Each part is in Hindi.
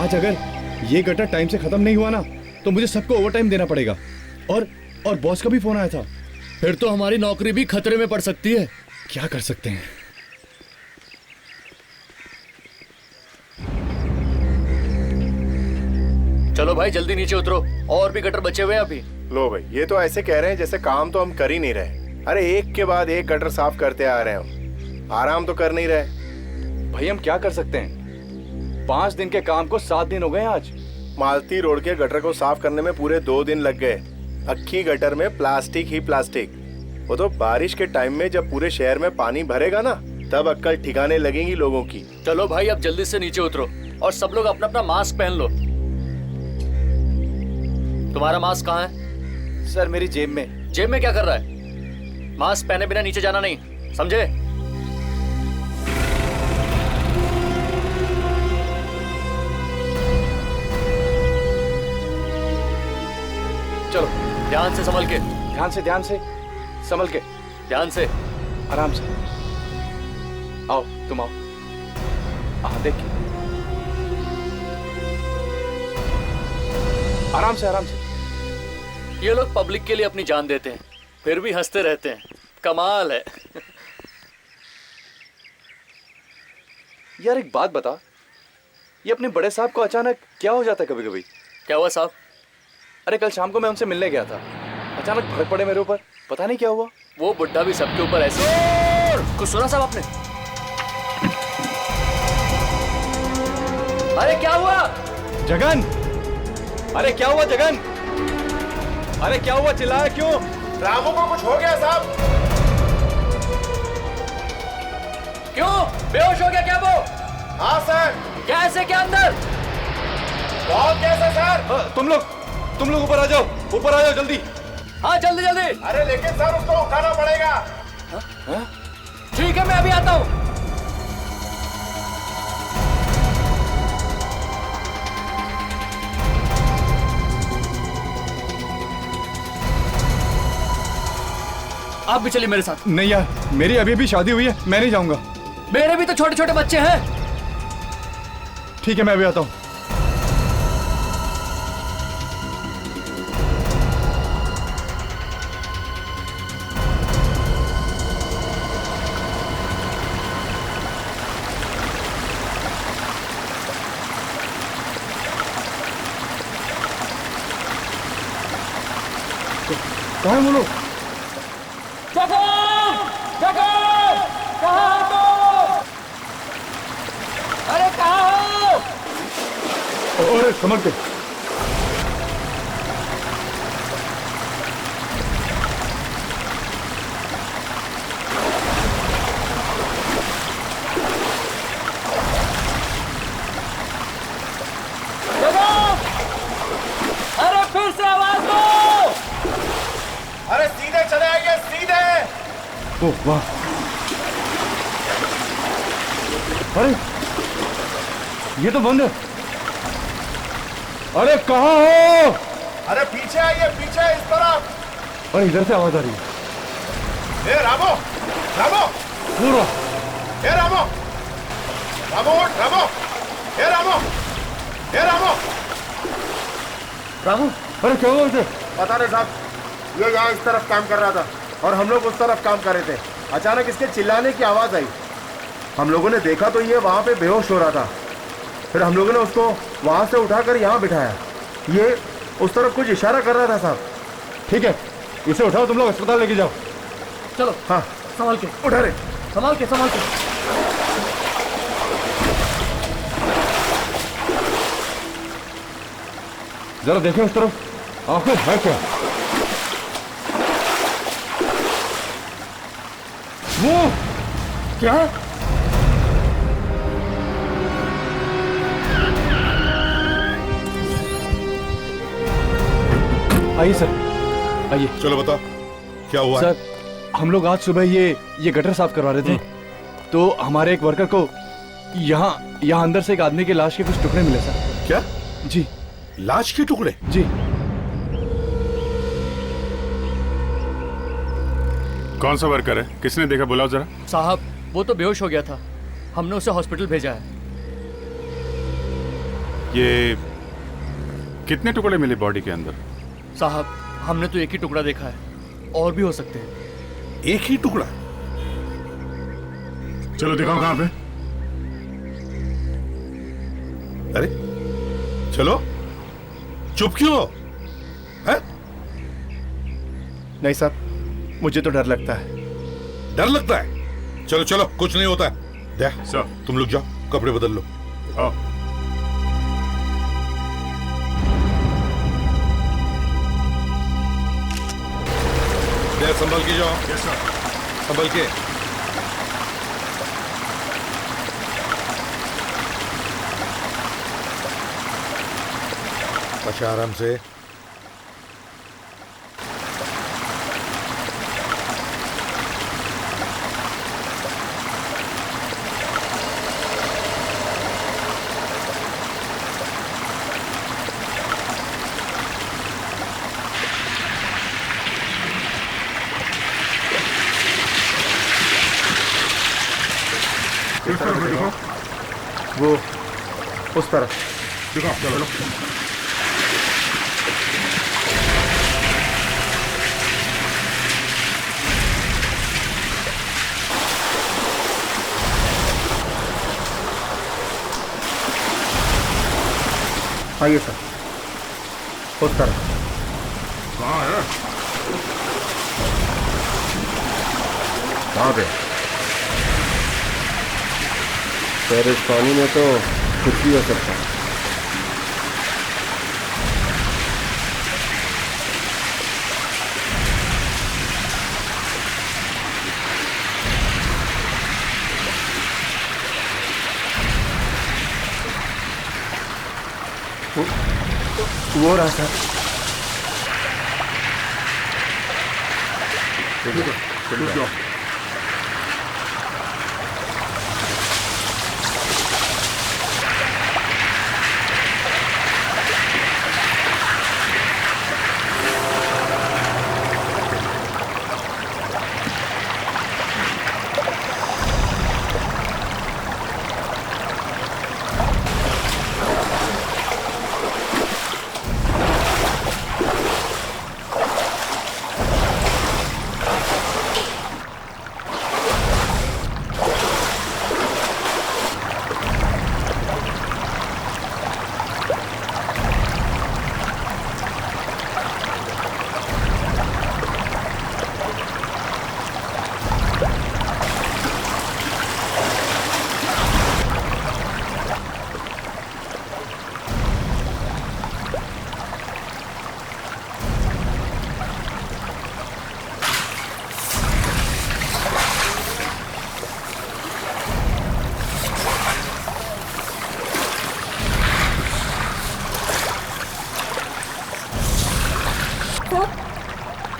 आज अगर ये गटर टाइम से खत्म नहीं हुआ ना तो मुझे सबको ओवर टाइम देना पड़ेगा। और बॉस का भी फोन आया था। फिर तो हमारी नौकरी भी खतरे में पड़ सकती है। क्या कर सकते हैं? चलो भाई जल्दी नीचे उतरो, और भी गटर बचे हुए हैं अभी। लो भाई, ये तो ऐसे कह रहे हैं जैसे काम तो हम कर ही नहीं रहे। अरे एक के बाद एक गटर साफ करते आ रहे हैं, आराम तो कर नहीं रहे। भाई हम क्या कर सकते हैं? 5 दिन के काम को 7 दिन हो गए आज। मालती रोड के गटर को साफ करने में पूरे 2 दिन लग गए। अक्खी गटर में प्लास्टिक ही प्लास्टिक। वो तो बारिश के टाइम में जब पूरे शहर में पानी भरेगा ना तब अक्कल ठिकाने लगेंगी लोगों की। चलो भाई अब जल्दी से नीचे उतरो और सब लोग अपना अपना मास्क पहन लो। तुम्हारा मास्क कहाँ है? सर मेरी जेब में। जेब में क्या कर रहा है? मास्क पहने बिना नीचे जाना नहीं, समझे? चलो ध्यान से संभल के। ध्यान से संभल के। ध्यान से, आराम से। आओ तुम आओ। हाँ देखिए, आराम से। ये लोग पब्लिक के लिए अपनी जान देते हैं, फिर भी हंसते रहते हैं। कमाल है। यार एक बात बता, ये अपने बड़े साहब को अचानक क्या हो जाता है कभी कभी? क्या हुआ साहब? अरे कल शाम को मैं उनसे मिलने गया था, अचानक भड़क पड़े मेरे ऊपर, पता नहीं क्या हुआ। वो बुड्ढा भी सबके ऊपर ऐसे। कुछ सुना साहब आपने? अरे क्या हुआ जगन? अरे क्या हुआ जगन? अरे क्या हुआ, चिल्लाया क्यों? रामू को कुछ हो गया साहब। क्यों, बेहोश हो गया क्या वो? हाँ सर। कैसे, क्या अंदर? बहुत कैसे सर? तुम लोग ऊपर आ जाओ जल्दी। हाँ जल्दी। अरे लेकिन सर उसको उठाना पड़ेगा। ठीक है मैं अभी आता हूँ। आप भी चलिए मेरे साथ। नहीं यार, मेरी अभी भी शादी हुई है, मैं नहीं जाऊंगा। मेरे भी तो छोटे छोटे बच्चे हैं। ठीक है मैं अभी आता हूँ। कहाँ है वो लोग? अरे कहाँ हो? अरे समझ के। अरे फिर से आवाज दो। अरे सीधे चले आइए, सीधे। ओह वाह, अरे ये तो बंद है। अरे कहाँ हो? अरे पीछे आइए, पीछे इस तरफ। अरे इधर से आवाज आ रही है। ए रामो, पूरा। ए रामो, ए रामो। रामू, अरे क्या हुआ उसे? पता नहीं साहब, ये यहाँ इस तरफ काम कर रहा था और हम लोग उस तरफ काम कर रहे थे। अचानक इसके चिल्लाने की आवाज आई। हम लोगों ने देखा तो ये वहाँ पे बेहोश हो रहा था। फिर हम लोगों ने उसको वहाँ से उठाकर यहाँ बिठाया। ये उस तरफ कुछ इशारा कर रहा था साहब। ठीक है, इसे उठाओ, तुम लोग अस्पताल लेके जाओ। चलो। हाँ संभाल के उठा रहे। संभाल के। जरा देखें उस तरफ, आखिर है क्या? वो क्या? आइए सर, आइए। चलो बताओ क्या हुआ? सर हम लोग आज सुबह ये गटर साफ करवा रहे थे, तो हमारे एक वर्कर को यहाँ अंदर से एक आदमी की लाश के कुछ टुकड़े मिले सर। क्या? जी। लाश के टुकड़े? जी। कौन सा वर्कर है? किसने देखा? बुलाओ जरा। साहब वो तो बेहोश हो गया था, हमने उसे हॉस्पिटल भेजा है। ये कितने टुकड़े मिले बॉडी के अंदर? साहब, हमने तो एक ही टुकड़ा देखा है, और भी हो सकते हैं। एक ही टुकड़ा? चलो दिखाओ कहाँ पे। अरे चलो, चुप क्यों हो? है? नहीं साहब, मुझे तो डर लगता है। डर लगता है? चलो चलो, कुछ नहीं होता है। दे, सर। तुम लोग जाओ, कपड़े बदल लो। आओ। दे, संभल के जाओ, यस सर। संभल के। अच्छा, आराम से। किस तरफ है? दिखाओ वो उस तरफ। दिखाओ, चलो। आइए सर, उस तरफ। कहाँ है? वहां पे। सर, इस पानी में तो कुछ भी हो सकता है। वो रहा सर। रुक जाओ।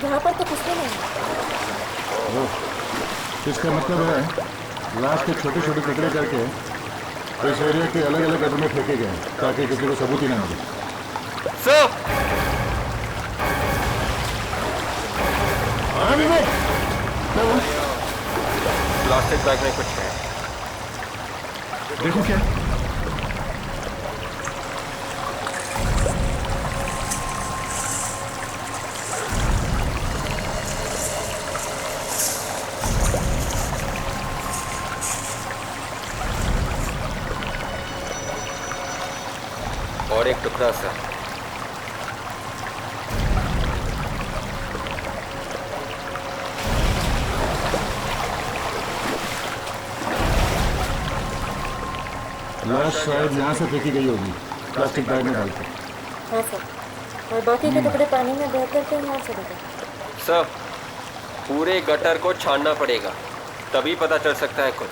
यहाँ पर तो कुछ भी नहीं। इसका मतलब है लाश के छोटे छोटे टुकड़े करके इस एरिया के अलग अलग कदम में फेंके गए ताकि किसी को सबूत ही ना मिले। प्लास्टिक बैग में कुछ है। देखो क्या और एक टुकड़ा सा। लाश शायद यहाँ से फेंकी गई होगी प्लास्टिक बैग में डालकर। हाँ सर, और बाकी के टुकड़े पानी में बह करके यहाँ से गए। सर, पूरे गटर को छानना पड़ेगा, तभी पता चल सकता है कुछ।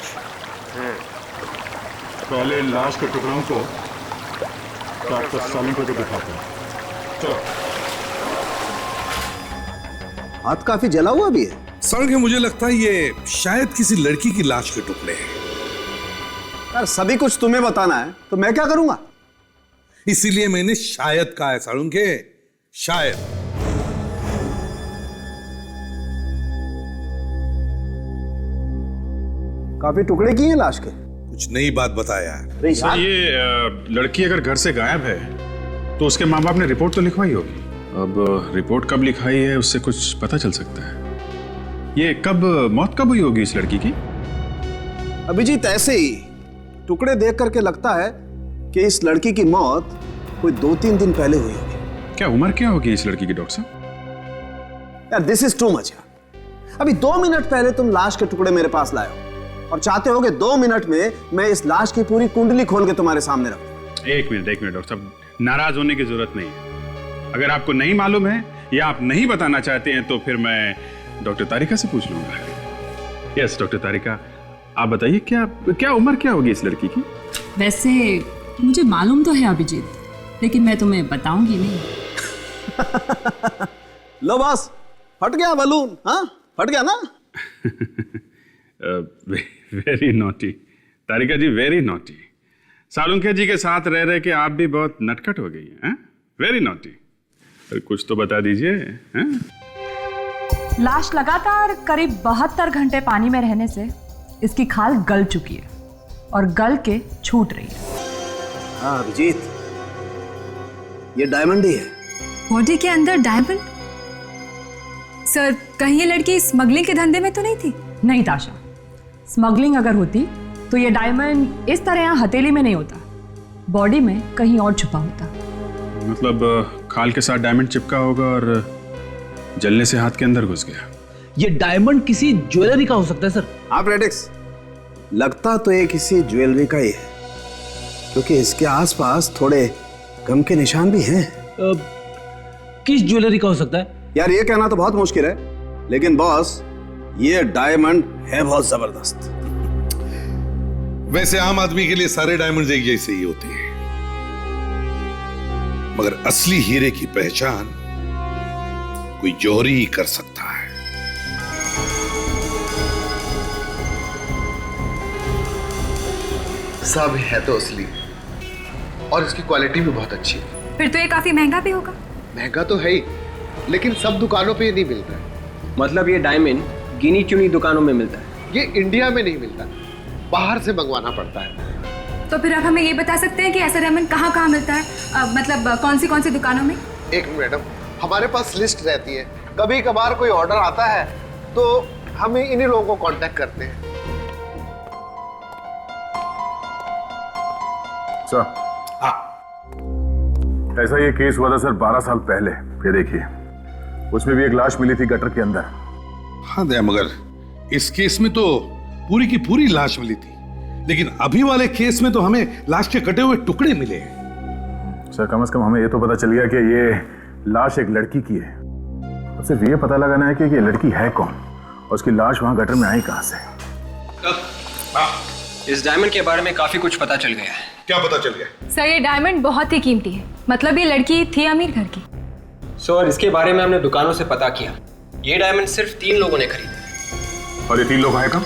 पहले लाश के टुकड़ों को काट कर सालों को दिखाते हैं। चलो। हाथ काफी जला हुआ भी है। सर, मुझे लगता है ये शायद किसी लड़की की लाश के टुकड़े हैं। यार सभी कुछ तुम्हें बताना है तो मैं क्या करूंगा? इसीलिए मैंने शायद कहा है सारुण के, शायद। काफी टुकड़े किए हैं लाश के। कुछ नई बात बता यार। अरे सर यार, ये लड़की अगर घर से गायब है तो उसके माँ बाप ने रिपोर्ट तो लिखवाई होगी। अब रिपोर्ट कब लिखाई है उससे कुछ पता चल सकता है। ये मौत कब हुई होगी इस लड़की की? अभिजीत ऐसे ही टुकड़े देख करके लगता है कि इस लड़की की मौत कोई 2-3 दिन पहले हुई होगी। क्या उम्र क्या होगी इस लड़की की डॉक्टर साहब? यार दिस इज टू मच यार। अभी 2 मिनट पहले तुम लाश के टुकड़े मेरे पास लाए हो और चाहते हो कि 2 मिनट में मैं इस लाश की पूरी कुंडली खोल के तुम्हारे सामने रख दूं। एक मिनट डॉक्टर साहब, नाराज होने की जरूरत नहीं है। अगर आपको नहीं मालूम है या आप नहीं बताना चाहते हैं तो फिर मैं डॉक्टर तारिका से पूछ लूंगा। यस डॉक्टर तारिका, आप बताइए क्या उम्र क्या होगी इस लड़की की? वैसे मुझे मालूम तो है अभिजीत, लेकिन मैं तुम्हें बताऊंगी नहीं। लो बस, फट गया बलून। हाँ फट गया ना। वेरी नॉटी तारिका जी, वेरी नॉटी। सालुंखे जी के साथ रह रहे के आप भी बहुत नटखट हो गई हैं। Very naughty. कुछ तो बता दीजिए। लाश लगातार करीब 72 घंटे पानी में रहने से इसकी खाल गल चुकी है और गल के छूट रही है। हाँ अभिजीत, ये डायमंड ही है। बॉडी के अंदर डायमंड? सर कहीं ये लड़की स्मगलिंग के धंधे में तो नहीं थी? नहीं ताशा, स्मगलिंग अगर होती तो ये डायमंड इस तरह यहाँ हथेली में नहीं होता, बॉडी में कहीं और छुपा होता। मतलब खाल के साथ डायमंड चिपका होगा और जलने से हाथ के अंदर घुस गया। ये डायमंड किसी ज्वेलरी का हो सकता है सर। हाँ प्रेडिक्स, लगता तो ये किसी ज्वेलरी का ही है, क्योंकि इसके आसपास थोड़े गम के निशान भी हैं। किस ज्वेलरी का हो सकता है? यार ये कहना तो बहुत मुश्किल है, लेकिन बॉस ये डायमंड है बहुत जबरदस्त। वैसे आम आदमी के लिए सारे डायमंड एक जैसे ही होते हैं, मगर असली हीरे की पहचान कोई जौहरी ही कर सकता है। सब है तो असली, और इसकी क्वालिटी भी बहुत अच्छी है। फिर तो ये काफी महंगा भी होगा। महंगा तो है ही, लेकिन सब दुकानों पे नहीं मिलता है। मतलब ये डायमंड गिनी चुनी दुकानों में मिलता है? ये इंडिया में नहीं मिलता, बाहर से मंगवाना पड़ता है। तो फिर आप हमें ये बता सकते हैं कि ऐसा डायमंड कहाँ कहाँ मिलता है? मतलब कौन सी दुकानों में? एक मैडम, हमारे पास लिस्ट रहती है, कभी कभार कोई ऑर्डर आता है तो हम इन्हीं लोगों को कांटेक्ट करते हैं। सर ऐसा ये केस हुआ था सर 12 साल पहले। ये देखिए, उसमें भी एक लाश मिली थी गटर के अंदर। हाँ दया, मगर इस केस में तो पूरी की पूरी लाश मिली थी, लेकिन अभी वाले केस में तो हमें लाश के कटे हुए टुकड़े मिले। सर कम से कम हमें ये तो पता चल गया कि ये लाश एक लड़की की है। अब सिर्फ ये पता लगाना है कि ये लड़की है कौन और उसकी लाश वहां गटर में आई कहां से। इस डायमंड के बारे में काफी कुछ पता चल गया है। क्या पता चल गया? सर ये डायमंड बहुत ही कीमती है, मतलब ये लड़की थी अमीर घर की। सर इसके बारे में हमने दुकानों से पता किया, ये डायमंड सिर्फ 3 लोगों ने खरीदे। और ये 3 लोग आए कब?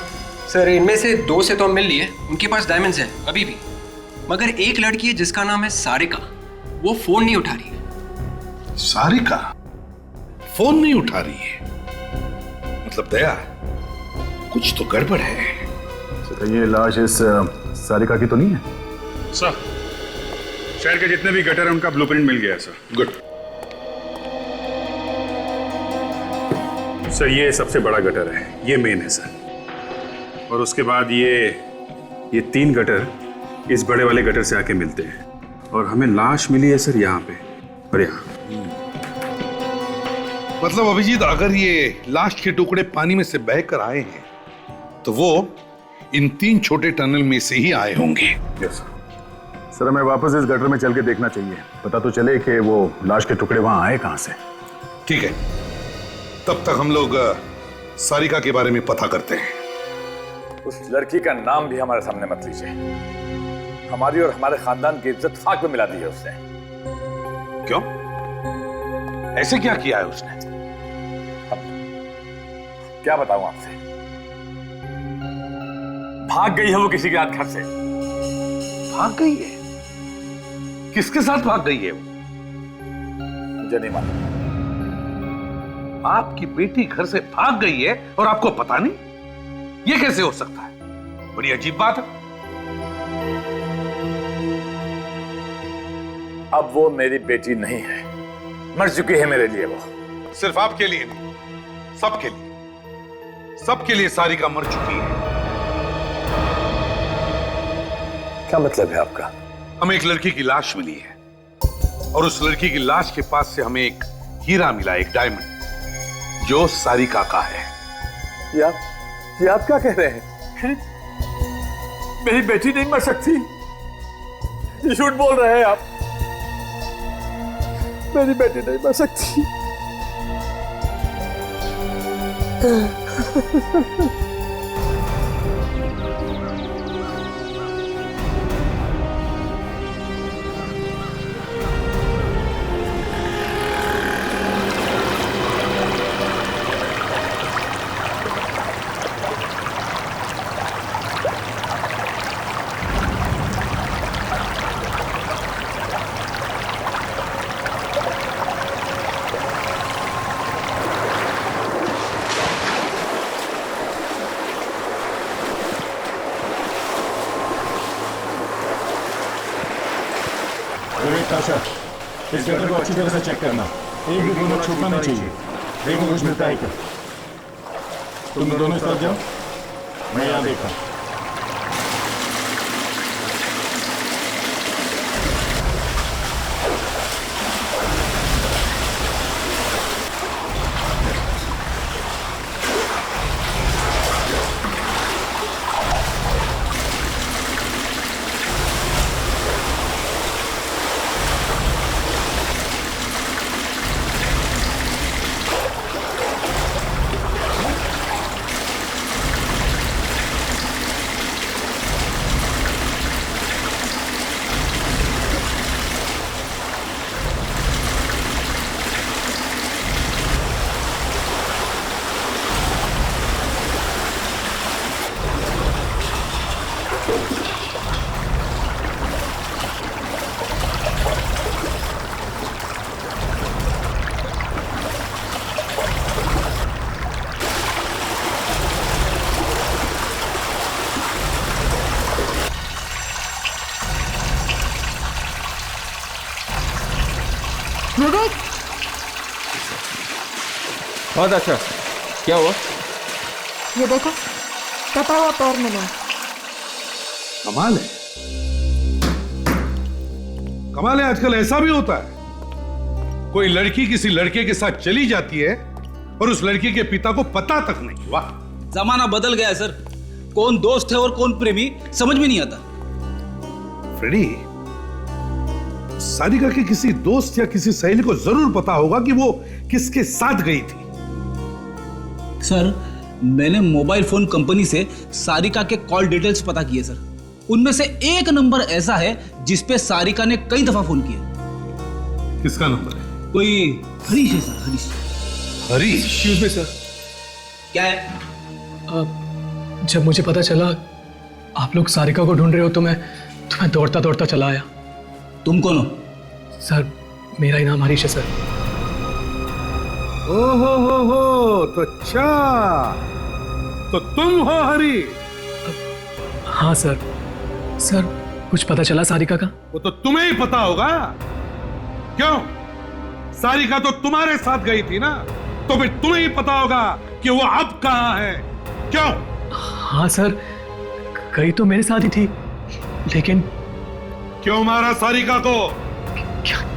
सर इनमें से 2 से तो हम मिल लिए, उनके पास डायमंड्स हैं अभी भी, मगर एक लड़की है जिसका नाम है सारिका, वो फोन नहीं उठा रही है। सारिका फोन नहीं उठा रही है? मतलब दया, कुछ तो गड़बड़ है। सर ये लाश इस सारिका की तो नहीं है? सर शहर के जितने भी गटर हैं उनका ब्लूप्रिंट मिल गया है सर। गुड। सर ये सबसे बड़ा गटर है, ये मेन है सर, और उसके बाद ये 3 गटर इस बड़े वाले गटर से आके मिलते हैं, और हमें लाश मिली है सर यहाँ पे और यहाँ। मतलब अभिजीत, अगर ये लाश के टुकड़े पानी में से बहकर आए हैं तो वो इन 3 छोटे टनल में से ही आए होंगे। यस सर, हमें वापस इस गटर में चल के देखना चाहिए, पता तो चले कि वो लाश के टुकड़े वहां आए कहां से। ठीक है, तब तक हम लोग सारिका के बारे में पता करते हैं। उस लड़की का नाम भी हमारे सामने मत लीजिए, हमारी और हमारे खानदान की इज्जत खाक में मिला दी है उसने। क्यों? ऐसे क्या किया है उसने? क्या बताऊं आपसे, भाग गई है वो किसी के हाथ घर से। भाग गई है? किसके साथ भाग गई है वो? मुझे नहीं मालूम। आपकी बेटी घर से भाग गई है और आपको पता नहीं? ये कैसे हो सकता है? बड़ी अजीब बात है। अब वो मेरी बेटी नहीं है, मर चुकी है मेरे लिए वो। सिर्फ आपके लिए नहीं, सबके लिए सारिका मर चुकी है। क्या मतलब है आपका? हमें एक लड़की की लाश मिली है और उस लड़की की लाश के पास से हमें एक हीरा मिला, एक डायमंड, जो सारिका का है। ये आप क्या कह रहे हैं? मेरी बेटी नहीं मर सकती, ये झूठ बोल रहे हैं आप। मेरी बेटी नहीं मर सकती। ताशा, इस गटर को अच्छी तरह से चेक करना, एक भी दोनों छूटना नहीं चाहिए। देखो कुछ मिलता है क्या। तुम दोनों इस तरफ जाओ, मैं यहाँ देखता हूँ। विवेक, बहुत अच्छा, क्या हुआ? ये देखो, कटा हुआ पैर मिला। कमाल है, कमाल है। आजकल ऐसा भी होता है, कोई लड़की किसी लड़के के साथ चली जाती है और उस लड़की के पिता को पता तक नहीं। वाह, जमाना बदल गया है सर। कौन दोस्त है और कौन प्रेमी समझ में नहीं आता। फ्रेडी, सारिका के किसी दोस्त या किसी सहेली को जरूर पता होगा कि वो किसके साथ गई थी। सर, मैंने मोबाइल फोन कंपनी से सारिका के कॉल डिटेल्स पता किए सर। उनमें से एक नंबर ऐसा है जिसपे सारिका ने कई दफा फोन किया। किसका नंबर है? कोई हरीश है sir, Harish. Harish? Excuse me sir. क्या है? जब मुझे पता चला आप लोग सारिका को ढूंढ रहे हो तो मैं दौड़ता दौड़ता चला आया। तुम कौन हो? सर, मेरा ही नाम हरीश है सर। हो, तो अच्छा, तो तुम हो हरीश? हाँ सर। सर, कुछ पता चला सारिका का? वो तो तुम्हें ही पता होगा। क्यों? सारिका तो तुम्हारे साथ गई थी ना, तो फिर तुम्हें ही पता होगा कि वो अब कहां है। क्यों? हाँ सर, गई तो मेरे साथ ही थी, लेकिन क्यों मारा सारिका को?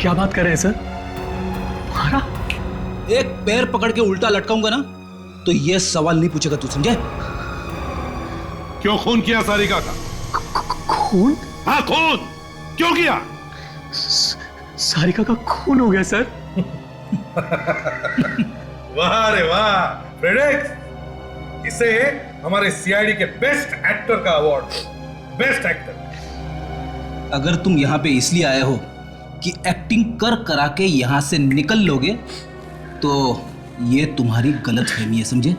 क्या बात कर रहे हैं सर? मारा? एक पैर पकड़ के उल्टा लटकाऊंगा ना तो ये सवाल नहीं पूछेगा तू, समझे? क्यों खून किया सारिका का? खून? हाँ, खून क्यों किया? सारिका का खून हो गया सर। वाह रे वाह फ्रेडेक्स, इसे हमारे सीआईडी के बेस्ट एक्टर का अवार्ड। Best actor. अगर तुम यहाँ पे इसलिए आए हो कि एक्टिंग कर करा के यहाँ से निकल लोगे तो ये तुम्हारी गलतफहमी है, समझे?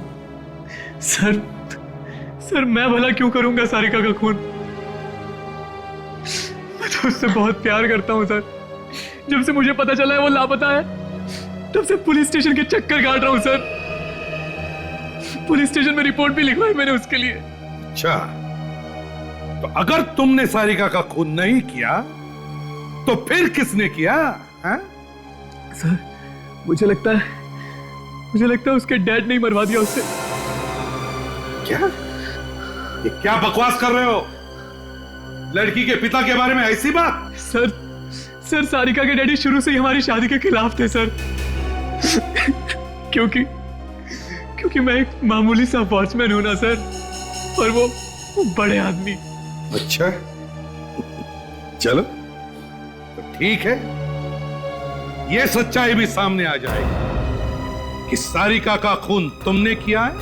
सर मैं भला क्यों करूंगा सारिका का खून? मैं तो उससे बहुत प्यार करता हूँ सर। जब से मुझे पता चला है वो लापता है, तब से पुलिस स्टेशन के चक्कर काट रहा हूँ सर। पुलिस स्टेशन में रिपोर्ट भी लिखवाई मैंने उसके लिए। अच्छा, तो अगर तुमने सारिका का खून नहीं किया तो फिर किसने किया? हाँ? सर मुझे लगता है उसके डैड ने ही मरवा दिया उसे। क्या? ये क्या बकवास कर रहे हो? लड़की के पिता के बारे में ऐसी बात? सर सारिका के डैडी शुरू से ही हमारी शादी के खिलाफ थे सर। क्योंकि मैं एक मामूली सा वॉचमैन हूं ना सर, और वो बड़े आदमी। अच्छा, चलो तो ठीक है, ये सच्चाई भी सामने आ जाएगी कि सारिका का खून तुमने किया है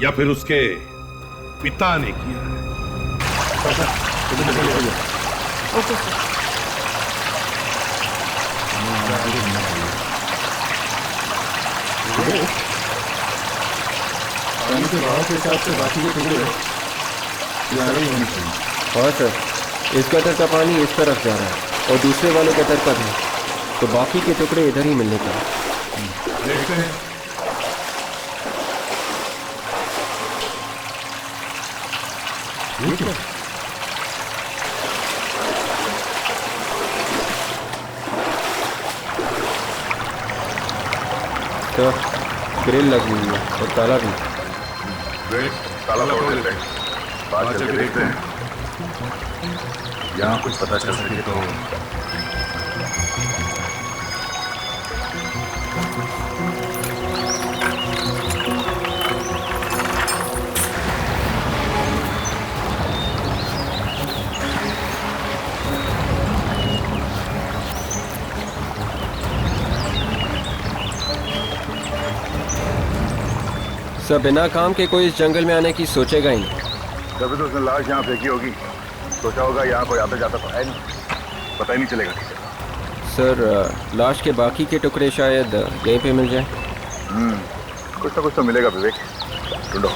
या फिर उसके पिता ने किया है। Okay sir. हाँ सर, इस गटर का पानी इस तरफ जा रहा है और दूसरे वाले गटर का भी, तो बाकी के टुकड़े इधर ही मिलने का। देखते हैं। तो ग्रिल लगी हुई है और ताला भी। ताला तोड़ देते हैं, बात करके देखते हैं, यहाँ कुछ पता चल सके तो। सब बिना काम के कोई इस जंगल में आने की सोचेगा ही नहीं। तभी तो उसने लाश यहाँ फेंकी होगी, सोचा होगा यहाँ कोई आता जाता तो है नहीं, पता ही नहीं चलेगा। सर लाश के बाकी के टुकड़े शायद यहीं पे मिल जाए। कुछ ना कुछ तो मिलेगा विवेक, ढूंढो।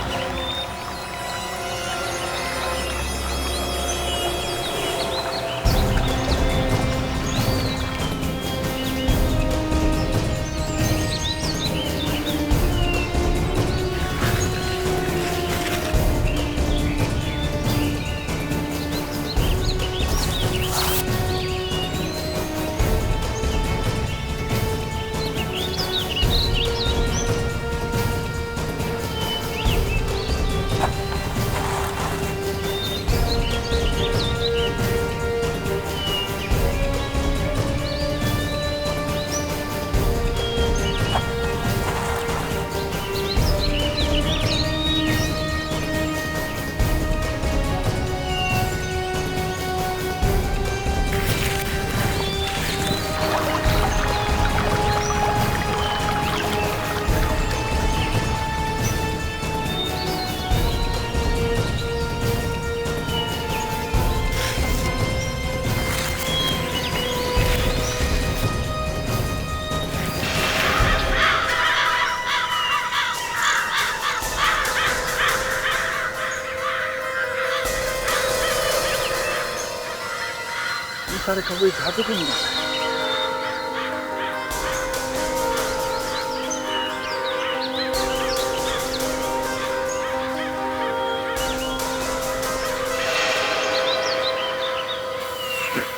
सारे कमरे झाड़ू क्यों नहीं?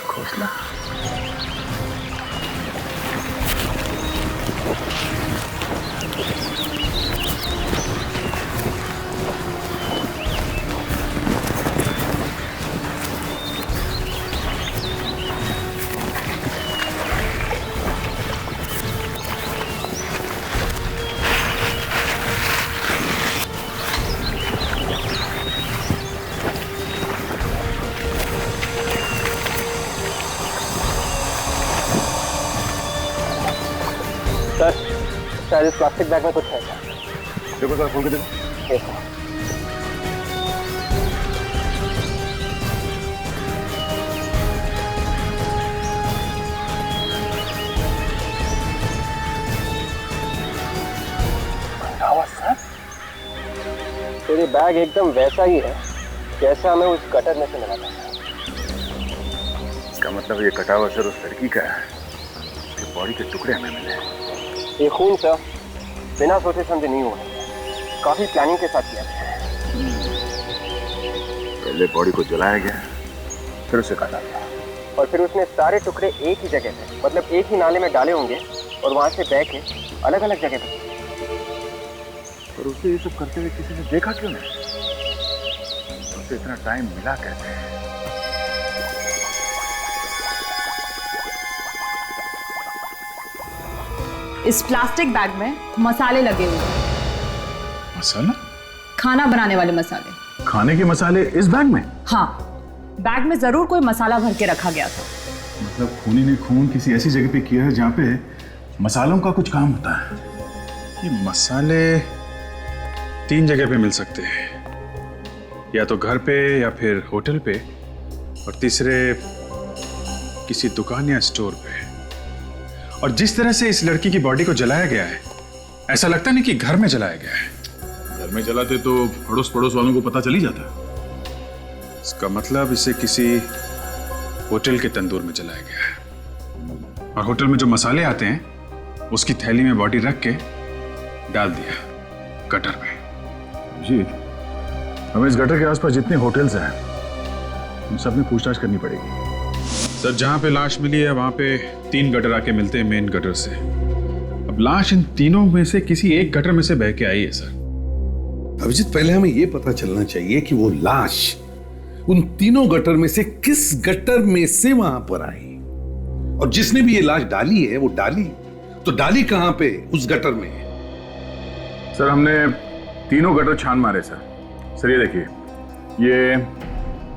घोसला शायद इस प्लास्टिक बैग में कुछ है। देखो सर, खोल के देखो। तेरे बैग एकदम वैसा ही है जैसा हमें उस गटर में से मिला था। इसका मतलब ये कटा हुआ सर उस लड़की का है, उसके बॉडी के टुकड़े हमें मिले। ये खून सर बिना सोचे समझे नहीं हुआ, काफी प्लानिंग के साथ किया गया। पहले बॉडी को जलाया गया, फिर उसे काटा गया। और फिर उसने सारे टुकड़े एक ही जगह पे, मतलब एक ही नाले में डाले होंगे और वहां से बह के अलग अलग जगह पे। पर उसे ये सब करते हुए किसी ने देखा क्यों नहीं? उसे इतना टाइम मिला कैसे? इस प्लास्टिक बैग में मसाले लगे हुए हैं। मसाला? खाना बनाने वाले मसाले। खाने के मसाले इस बैग में? हाँ, बैग में जरूर कोई मसाला भर के रखा गया था। मतलब खूनी ने खून किसी ऐसी जगह पे किया है जहाँ पे मसालों का कुछ काम होता है। ये मसाले 3 जगह पे मिल सकते हैं, या तो घर पे या फिर होटल पे, और तीसरे किसी दुकान या स्टोर पे। और जिस तरह से इस लड़की की बॉडी को जलाया गया है, ऐसा लगता नहीं कि घर में जलाया गया है। घर में जलाते तो अड़ोस पड़ोस वालों को पता चल ही जाता। इसका मतलब इसे किसी होटल के तंदूर में जलाया गया है, और होटल में जो मसाले आते हैं उसकी थैली में बॉडी रख के डाल दिया गटर में। जी, हमें इस गटर के आसपास जितने होटल्स हैं उन सब में पूछताछ करनी पड़ेगी। सर, जहां पे लाश मिली है वहां पे 3 गटर आके मिलते हैं मेन गटर से। अब लाश इन तीनों में से किसी एक गटर में से बह के आई है सर। अभिजीत, पहले हमें यह पता चलना चाहिए कि वो लाश उन तीनों गटर में से किस गटर में से वहां पर आई, और जिसने भी ये लाश डाली है वो डाली कहां पे? उस गटर में। सर, हमने तीनों गटर छान मारे सर। सर ये देखिए,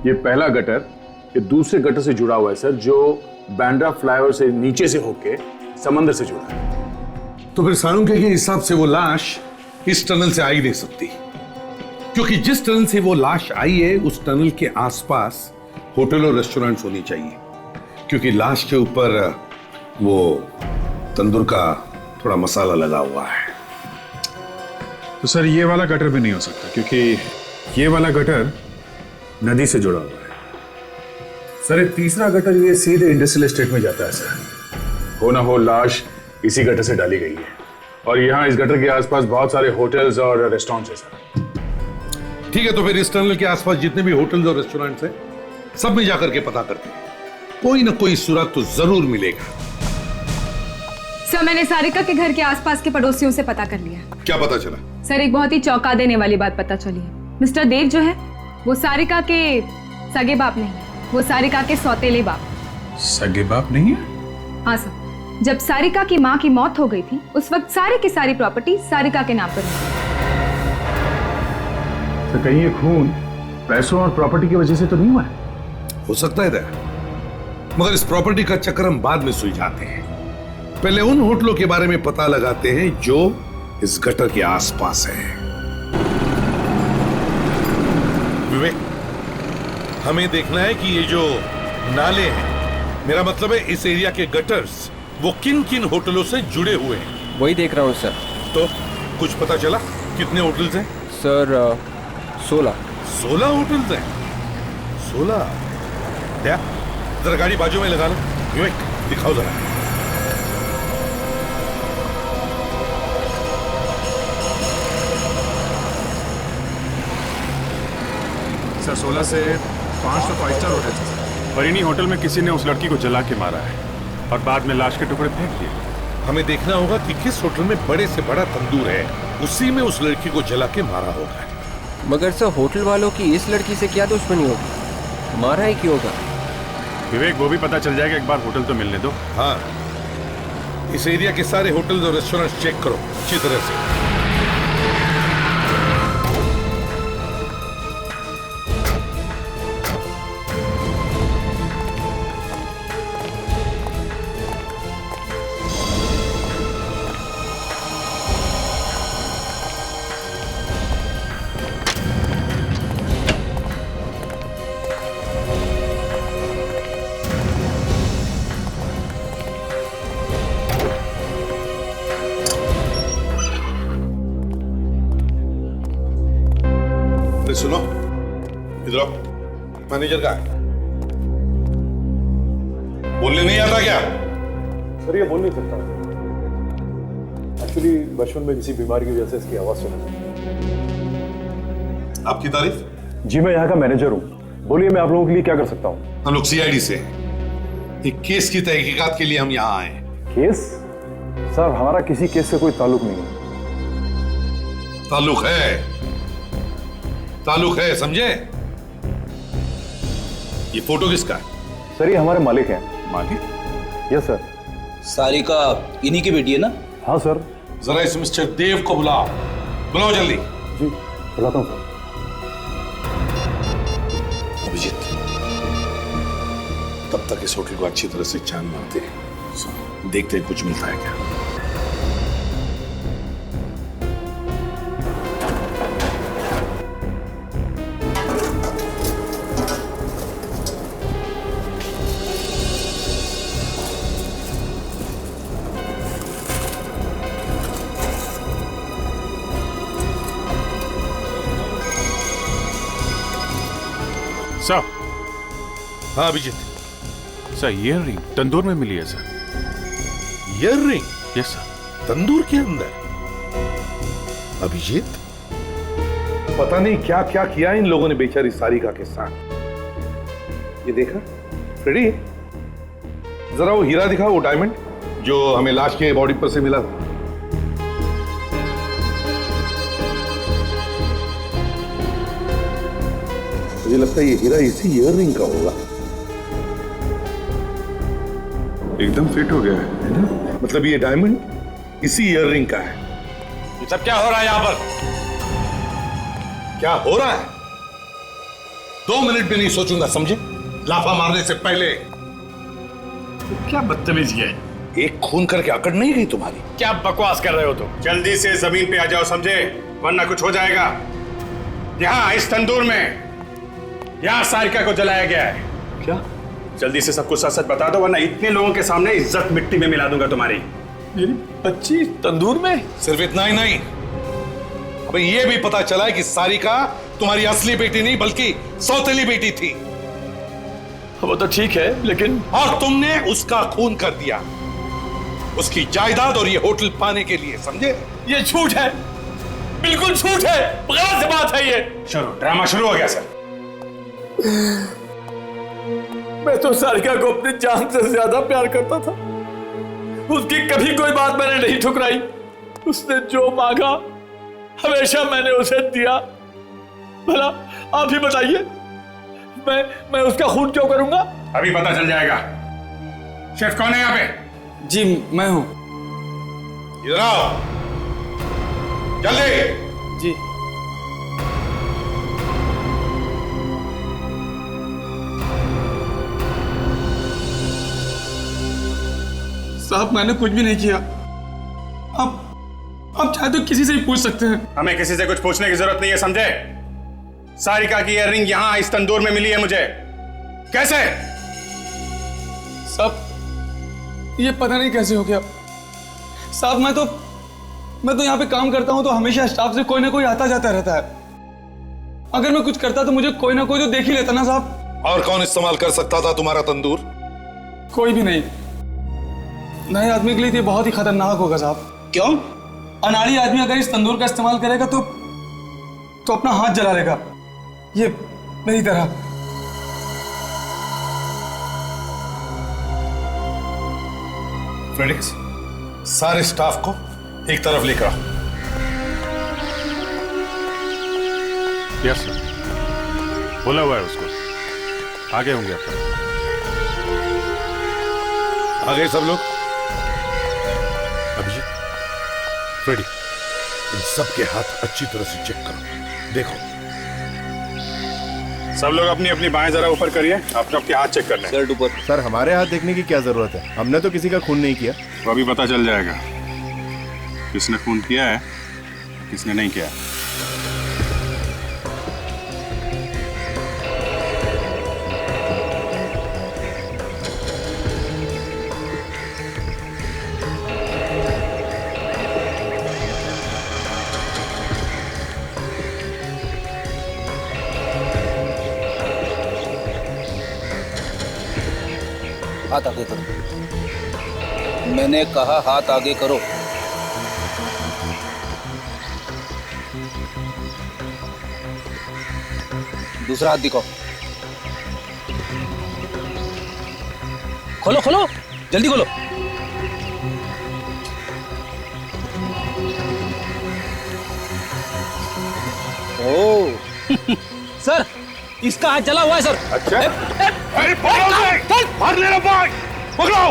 ये पहला गटर ये दूसरे गटर से जुड़ा हुआ है सर, जो बांद्रा फ्लाईओवर से नीचे से होके समंदर से जुड़ा है। तो फिर साळुंखे के हिसाब से वो लाश इस टनल से आ ही नहीं सकती, क्योंकि जिस टनल से वो लाश आई है उस टनल के आसपास होटल और रेस्टोरेंट्स होनी चाहिए, क्योंकि लाश के ऊपर वो तंदूर का थोड़ा मसाला लगा हुआ है। तो सर ये वाला गटर भी नहीं हो सकता, क्योंकि ये वाला गटर नदी से जुड़ा हुआ है। सर, एक तीसरा गटर ये सीधे इंडस्ट्रियल एस्टेट में जाता है सर। हो ना हो लाश इसी गटर से डाली गई है, और यहाँ इस गटर के आसपास बहुत सारे होटल्स और रेस्टोरेंट्स हैं सर। ठीक है, तो फिर इस टनल के आसपास जितने भी होटल्स और रेस्टोरेंट्स हैं सब में जाकर के पता करते हैं, कोई ना कोई सुराग तो जरूर मिलेगा। सर, मैंने सारिका के घर के आसपास के पड़ोसियों से पता कर लिया। क्या पता चला? सर, एक बहुत ही चौंका देने वाली बात पता चली है। मिस्टर देव जो है वो सारिका के सगे बाप नहीं, वो सारिका के सौतेले बाप। सगे बाप नहीं है? हाँ सर, जब सारिका की माँ की मौत हो गई थी उस वक्त सारी की सारी प्रॉपर्टी सारिका के नाम पर थी। तो कहीं ये खून पैसों और प्रॉपर्टी की वजह से तो नहीं हुआ है? हो सकता है दया, मगर इस प्रॉपर्टी का चक्कर हम बाद में सुलझाते हैं। पहले उन होटलों के बारे में पता लगाते हैं जो इस गटर के आसपास है। विवेक, हमें देखना है कि ये जो नाले हैं, मेरा मतलब है इस एरिया के गटर्स, वो किन किन होटलों से जुड़े हुए हैं। वही देख रहा हूँ सर। तो कुछ पता चला कितने होटल्स हैं? सर 16 होटल्स हैं। 16? क्या? जरा गाड़ी बाजू में लगा लो। विवेक, दिखाओ जरा। सर 16 से 5 तो 5 स्टार होटल है, और इन्हीं होटल में किसी ने उस लड़की को जला के मारा है और बाद में लाश के टुकड़े फेंक दिए। हमें देखना होगा कि किस होटल में बड़े से बड़ा तंदूर है, उसी में उस लड़की को जला के मारा होगा। मगर सर, होटल वालों की इस लड़की से क्या दुश्मनी होगी? मारा ही क्यों होगा? विवेक, वो भी पता चल जाएगा, एक बार होटल तो मिलने दो। हाँ, इस एरिया के सारे होटल्स और रेस्टोरेंट्स चेक करो अच्छी तरह से। सुनो, इधर आओ। मैनेजर का है, बोलने नहीं आता क्या? सर, ये बोल नहीं सकता। एक्चुअली बचपन में किसी बीमारी की वजह से इसकी आवाज सुना। आपकी तारीफ? जी, मैं यहाँ का मैनेजर हूँ। बोलिए, मैं आप लोगों के लिए क्या कर सकता हूँ? हम लोग CID से। एक केस की तहकीकात के लिए हम यहाँ आए। केस? सर हमारा किसी केस से कोई ताल्लुक नहीं है। ताल्लुक है, समझे? ये फोटो किसका है? सर ये हमारे मालिक हैं। मालिक? Yes sir. सारिका इन्हीं की बेटी है ना? हाँ सर। जरा इस मिस्टर देव को बुलाओ जल्दी। जी बुलाता हूँ सर। अभिजीत, तब तक इस होटल को अच्छी तरह से छान मारते हैं, देखते हैं कुछ मिलता है क्या। सर। हाँ Abhijeet. Sir earring tandoor में मिली है sir. Earring? Yes sir. Tandoor के अंदर? अभिजीत, पता नहीं क्या क्या किया इन लोगों ने बेचारी सारिका के साथ। ये देखा फ्रेडी, जरा वो हीरा दिखा, वो डायमंड जो हमें लाश के बॉडी पर से मिला। मुझे लगता है ये हीरा इसी ईयर रिंग का होगा। एकदम फिट हो गया है ना? मतलब ये डायमंड इसी ईयर रिंग का है। ये सब क्या हो रहा है यहाँ पर? क्या हो रहा है? 2 मिनट भी नहीं सोचूंगा, समझे? लाफा मारने से पहले। क्या बदतमीजी है? एक खून करके अकड़ नहीं गई तुम्हारी? क्या बकवास कर रहे हो तुम? जल्दी से जमीन पे आ जाओ, समझे? वरना कुछ हो जाएगा। यहाँ इस तंदूर में यहाँ सारिका को जलाया गया है। क्या? जल्दी से सब कुछ सच सच बता दो, वरना इतने लोगों के सामने इज्जत मिट्टी में मिला दूंगा तुम्हारी। मेरी बच्ची तंदूर में? सिर्फ इतना ही नहीं, अबे ये भी पता चला है कि सारिका तुम्हारी असली बेटी नहीं बल्कि सौतेली बेटी थी। वो तो ठीक है, लेकिन और तुमने उसका खून कर दिया, उसकी जायदाद और ये होटल पाने के लिए, समझे? ये झूठ है, बिल्कुल झूठ है, गलत बात है ये। ड्रामा शुरू हो गया सर। मैं तो सारिका को अपनी जान से ज्यादा प्यार करता था। उसकी कभी कोई बात मैंने नहीं ठुकराई। उसने जो मांगा हमेशा मैंने उसे दिया। भला आप ही बताइए, मैं उसका खून क्यों करूंगा? अभी पता चल जाएगा। शेफ कौन है यहाँ पे? जी मैं हूं। इधर आओ जल्दी। जी साहब मैंने कुछ भी नहीं किया। आप चाहे तो किसी से ही पूछ सकते हैं। हमें किसी से कुछ पूछने की जरूरत नहीं है, समझे? सारिका की ईयररिंग यहाँ इस तंदूर में मिली है मुझे। कैसे? साहब ये पता नहीं कैसे हो गया। साहब मैं तो यहाँ पे काम करता हूँ तो हमेशा स्टाफ से कोई ना कोई आता जाता रहता है। अगर मैं कुछ करता तो मुझे कोई ना कोई तो देख ही लेता ना साहब। और कौन इस्तेमाल कर सकता था तुम्हारा तंदूर? कोई भी नहीं। नए आदमी के लिए ये बहुत ही खतरनाक होगा साहब। क्यों? अनाड़ी आदमी अगर इस तंदूर का इस्तेमाल करेगा तो अपना हाथ जला लेगा, ये मेरी तरह। फ्रेडिक्स, सारे स्टाफ को एक तरफ लेकर आओ। यस सर, बोला हुआ है उसको। आगे होंगे आप सर। आगे सब लोग। अभिजीत, फ्रेडी, इन सब के हाथ अच्छी तरह से चेक करो, देखो। सब लोग अपनी अपनी बाएं जरा ऊपर करिए, अपने अपने हाथ चेक कर लें। शर्ट ऊपर। सर हमारे हाथ देखने की क्या जरूरत है? हमने तो किसी का खून नहीं किया। तो अभी पता चल जाएगा किसने खून किया है, किसने नहीं किया। हाथ आगे करो। मैंने कहा हाथ आगे करो। दूसरा हाथ दिखाओ। खोलो खोलो, जल्दी खोलो। ओ सर, इसका हाथ जला हुआ है सर। अच्छा, अरे मार ले लो भाई, पकड़ो।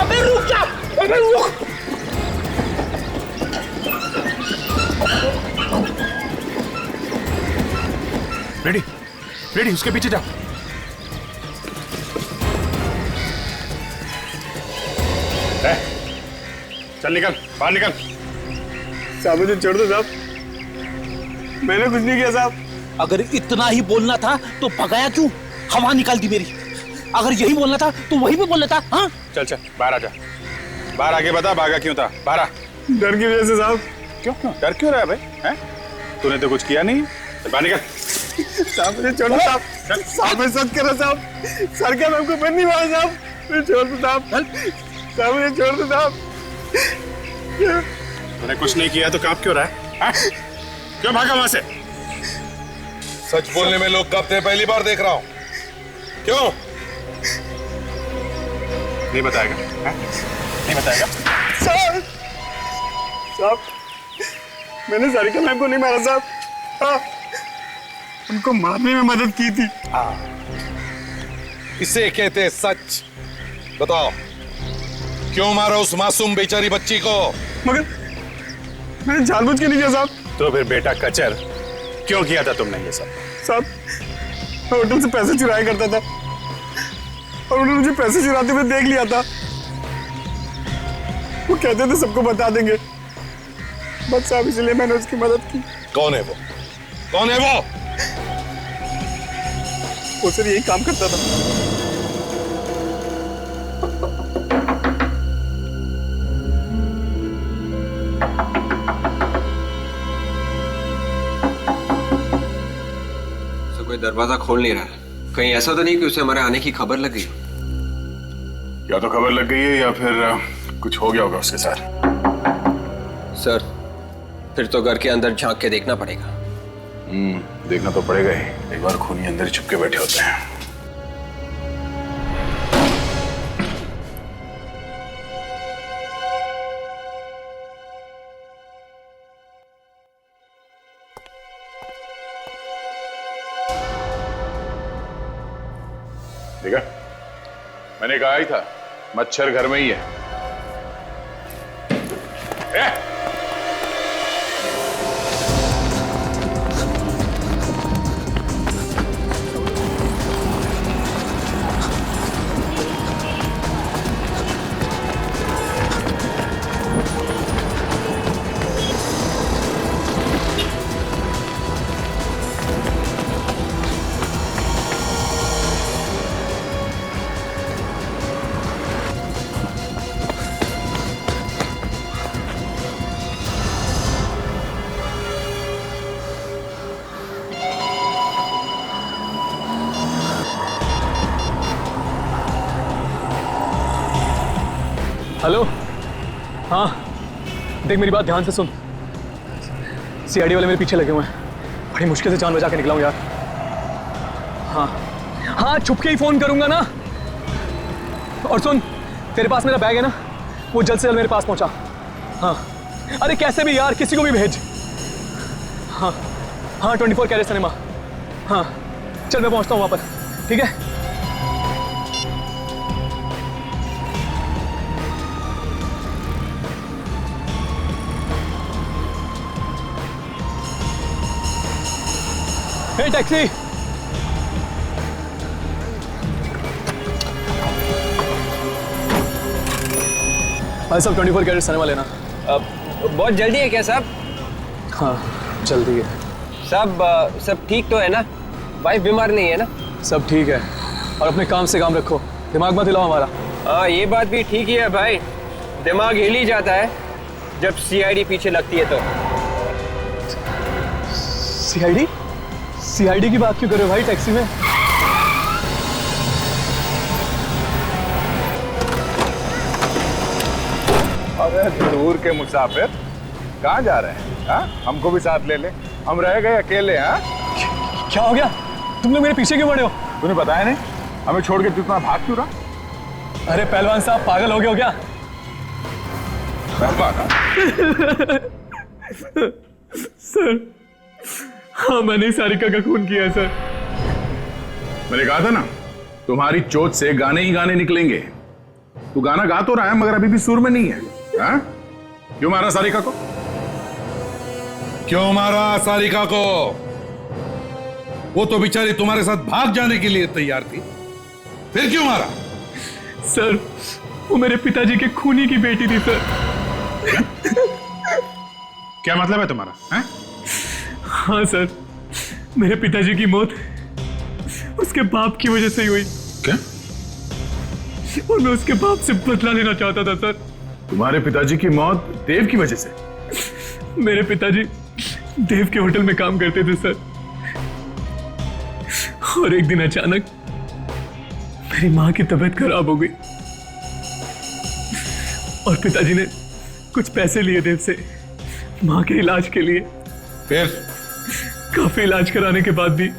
अबे रुक जा, अबे रुक। रेडी रेडी, उसके पीछे जा। चल निकल, बाहर निकल। साहब मुझे छोड़ दो साहब, मैंने कुछ नहीं किया साहब। अगर इतना ही बोलना था तो भगाया क्यों? हवा निकाल दी मेरी। अगर यही बोलना था तो वही भी बोलना था। हाँ चल चल बाहर आ जा, बाहर आके बता भागा क्यों था, बाहर आ। डर की वजह से साहब। क्यों डर क्यों रहा है भाई? हैं? तूने तो कुछ किया नहीं, बाहर निकल। साहब मुझे छोड़ दो साहब, साहब मैं सच कर रहा साहब, सर क्या मैं हमको बंद नहीं मारा साहब, मुझे छोड़ दो साहब, साहब मुझे छोड़ दो साहब। तूने कुछ नहीं किया तो कांप क्यों रहा है? क्यों भागा वहां से? सच बोलने में लोग कांपते हैं, पहली बार देख रहा हूं। क्यों नहीं बताएगा? नहीं बताएगा? साहब साहब मैंने सारिका मैम को नहीं मारा साहब, हाँ, उनको मारने में मदद की थी। इसे कहते हैं सच। बताओ क्यों मारा उस मासूम बेचारी बच्ची को? मगर मैंने जानबूझ के नहीं किया साहब। तो फिर बेटा कचर क्यों किया था तुमने ये सब? साहब मैं होटल से पैसे चुराया करता था और उन्होंने मुझे पैसे चुराते हुए देख लिया था। वो कहते थे सबको बता देंगे, बस साहब इसलिए मैंने उसकी मदद की। कौन है वो? कौन है वो? वो सर यही काम करता था। कोई दरवाजा खोल नहीं रहा है, कहीं ऐसा तो नहीं कि उसे हमारे आने की खबर लग गई? या तो खबर लग गई है या फिर कुछ हो गया होगा उसके साथ। सर फिर तो घर के अंदर झांक के देखना पड़ेगा। देखना तो पड़ेगा ही, एक बार खूनी अंदर छुप के बैठे होते हैं। देखा, मैंने कहा ही था मच्छर घर में ही है। हेलो, हाँ देख मेरी बात ध्यान से सुन। सीआईडी वाले मेरे पीछे लगे हुए हैं, बड़ी मुश्किल से जान बचा के निकला हूँ यार। हाँ हाँ छुप के ही फोन करूंगा ना। और सुन, तेरे पास मेरा बैग है ना, वो जल्द से जल्द मेरे पास पहुंचा। हाँ अरे कैसे भी यार, किसी को भी भेज। हाँ हाँ 24 कैरेट सिनेमा। हाँ चल मैं पहुंचता हूँ वहाँ पर, ठीक है? हे टैक्सी, भाई साहब 24 कैरेट सिनेमा लेना। बहुत जल्दी है क्या साहब? हाँ जल्दी है। सब ठीक तो है ना? वाइफ बीमार नहीं है ना? सब ठीक है, और अपने काम से काम रखो, दिमाग मत हिलाओ हमारा। हाँ ये बात भी ठीक ही है भाई, दिमाग हिल ही जाता है जब सीआईडी पीछे लगती है तो। सीआईडी? सीआईडी की बात क्यों कर रहे हो भाई टैक्सी में? अरे दूर के मुसाफिर कहाँ जा रहे हैं? हाँ हमको भी साथ ले ले, हम रह गए अकेले। हाँ क्या हो गया? तुम लोग मेरे पीछे क्यों पड़े हो? तूने बताया नहीं? हमें छोड़ के तू इतना भाग क्यों रहा? अरे पहलवान साहब, पागल हो गए हो क्या? सर, हाँ मैंने सारिका का खून किया है सर। मैंने कहा था ना, तुम्हारी चोट से गाने ही गाने निकलेंगे। तू गाना गा तो रहा है मगर अभी भी सुर में नहीं है। हाँ? क्यों मारा सारिका को? क्यों मारा सारिका को? वो तो बेचारी तुम्हारे साथ भाग जाने के लिए तैयार थी, फिर क्यों मारा? सर, वो मेरे पिताजी के खूनी की बेटी थी सर। क्या मतलब है तुम्हारा? हैं? हाँ सर, मेरे पिताजी की मौत उसके बाप की वजह से ही हुई। क्या? और मैं उसके बाप से बदला लेना चाहता था सर। तुम्हारे पिताजी की मौत देव की वजह से? मेरे पिताजी देव के होटल में काम करते थे सर, और एक दिन अचानक मेरी माँ की तबीयत खराब हो गई और पिताजी ने कुछ पैसे लिए देव से माँ के इलाज के लिए। फिर काफी इलाज कराने के बाद भी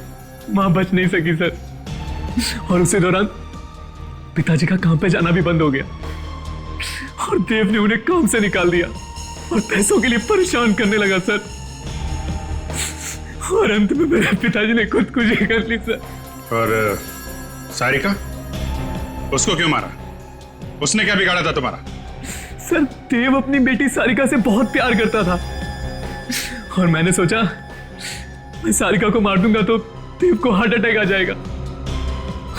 माँ बच नहीं सकी सर, और उसी दौरान पिताजी का काम पे जाना भी बंद हो गया और देव ने उन्हें काम से निकाल दिया और पैसों के लिए परेशान करने लगा सर, और अंत में मेरे पिताजी ने खुदकुशी कर ली सर। और सारिका, उसको क्यों मारा? उसने क्या बिगाड़ा था तुम्हारा? सर, देव अपनी बेटी सारिका से बहुत प्यार करता था और मैंने सोचा मैं सारिका को मार दूंगा तो देव को हार्ट अटैक आ जाएगा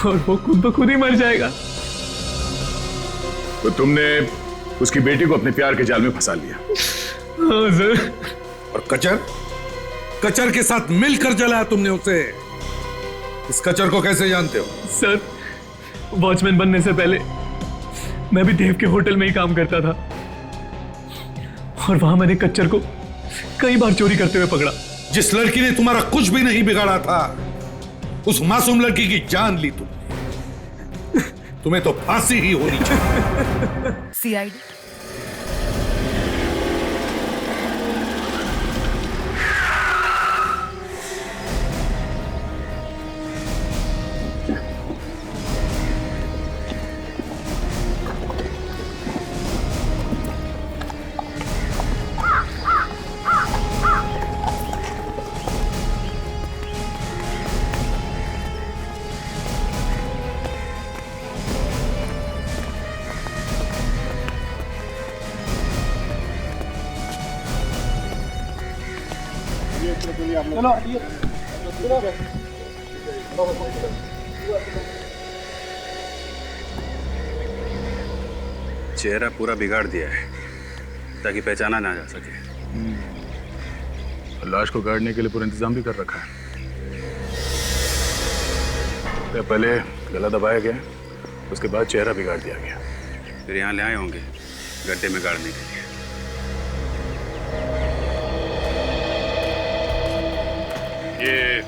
और वो खुद ब खुद ही मर जाएगा। तो तुमने उसकी बेटी को अपने प्यार के जाल में फंसा लिया? हाँ सर। और कचर के साथ मिलकर जलाया तुमने उसे। इस कचर को कैसे जानते हो? सर, वॉचमैन बनने से पहले मैं भी देव के होटल में ही काम करता था और वहां मैंने कच्चर को कई बार चोरी करते हुए पकड़ा। जिस लड़की ने तुम्हारा कुछ भी नहीं बिगाड़ा था, उस मासूम लड़की की जान ली तुमने। तुम्हें तो फांसी ही होनी चाहिए। सीआईडी चेहरा पूरा बिगाड़ दिया है ताकि पहचाना ना जा सके। लाश को गाड़ने के लिए पूरा इंतजाम भी कर रखा है। तो पहले गला दबाया गया, उसके बाद चेहरा बिगाड़ दिया गया। फिर यहाँ ले आए होंगे गड्ढे में गाड़ने के लिए। ये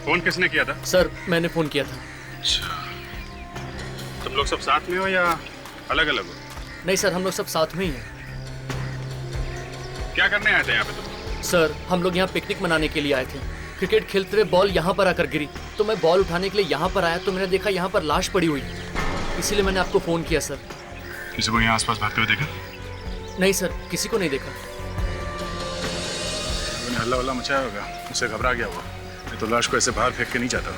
फोन किसने किया था? सर, मैंने फोन किया था। अच्छा, तुम लोग सब साथ में हो या अलग अलग हो? नहीं सर, हम लोग सब साथ में ही हैं। क्या करने आए थे यहाँ पे तुम? सर, हम लोग यहाँ पिकनिक मनाने के लिए आए थे। क्रिकेट खेलते हुए बॉल यहाँ पर आकर गिरी तो मैं बॉल उठाने के लिए यहाँ पर आया तो मैंने देखा यहाँ पर लाश पड़ी हुई, इसीलिए मैंने आपको फोन किया सर। किसी को यहाँ आसपास भागते हुए देखा? नहीं सर, किसी को नहीं देखा। मैंने हल्ला वल्ला मचाया होगा, उससे घबरा गया वो। मैं तो लाश को ऐसे बाहर फेंक के नहीं जाता।